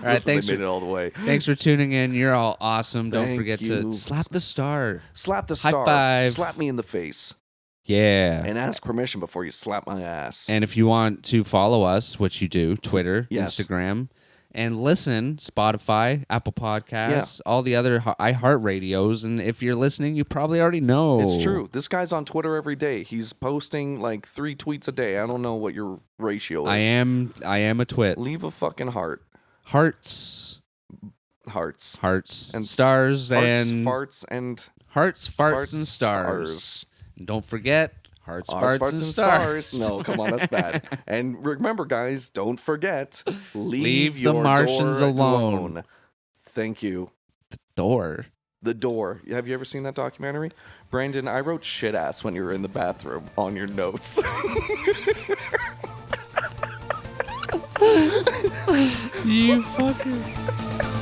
right, Listen, thanks. they made it all the way. Thanks for tuning in. You're all awesome. Don't Thank forget you. to slap the star. Slap the High star. five. Slap me in the face. Yeah. And ask permission before you slap my ass. And if you want to follow us, which you do, Twitter, Yes. Instagram, and listen, Spotify, Apple Podcasts, all the other iHeartRadios. And if you're listening, you probably already know. It's true. This guy's on Twitter every day. He's posting like 3 tweets a day. I don't know what your ratio is. I am a twit. Leave a fucking heart. Hearts, And stars, and farts, and hearts, farts, and stars. And don't forget, hearts, farts, and stars. No, come on, that's bad. And remember, guys, don't forget, leave the your Martians door alone. Thank you. Door. The Door. Have you ever seen that documentary? Brandon, I wrote shit ass when you were in the bathroom on your notes. You fucker.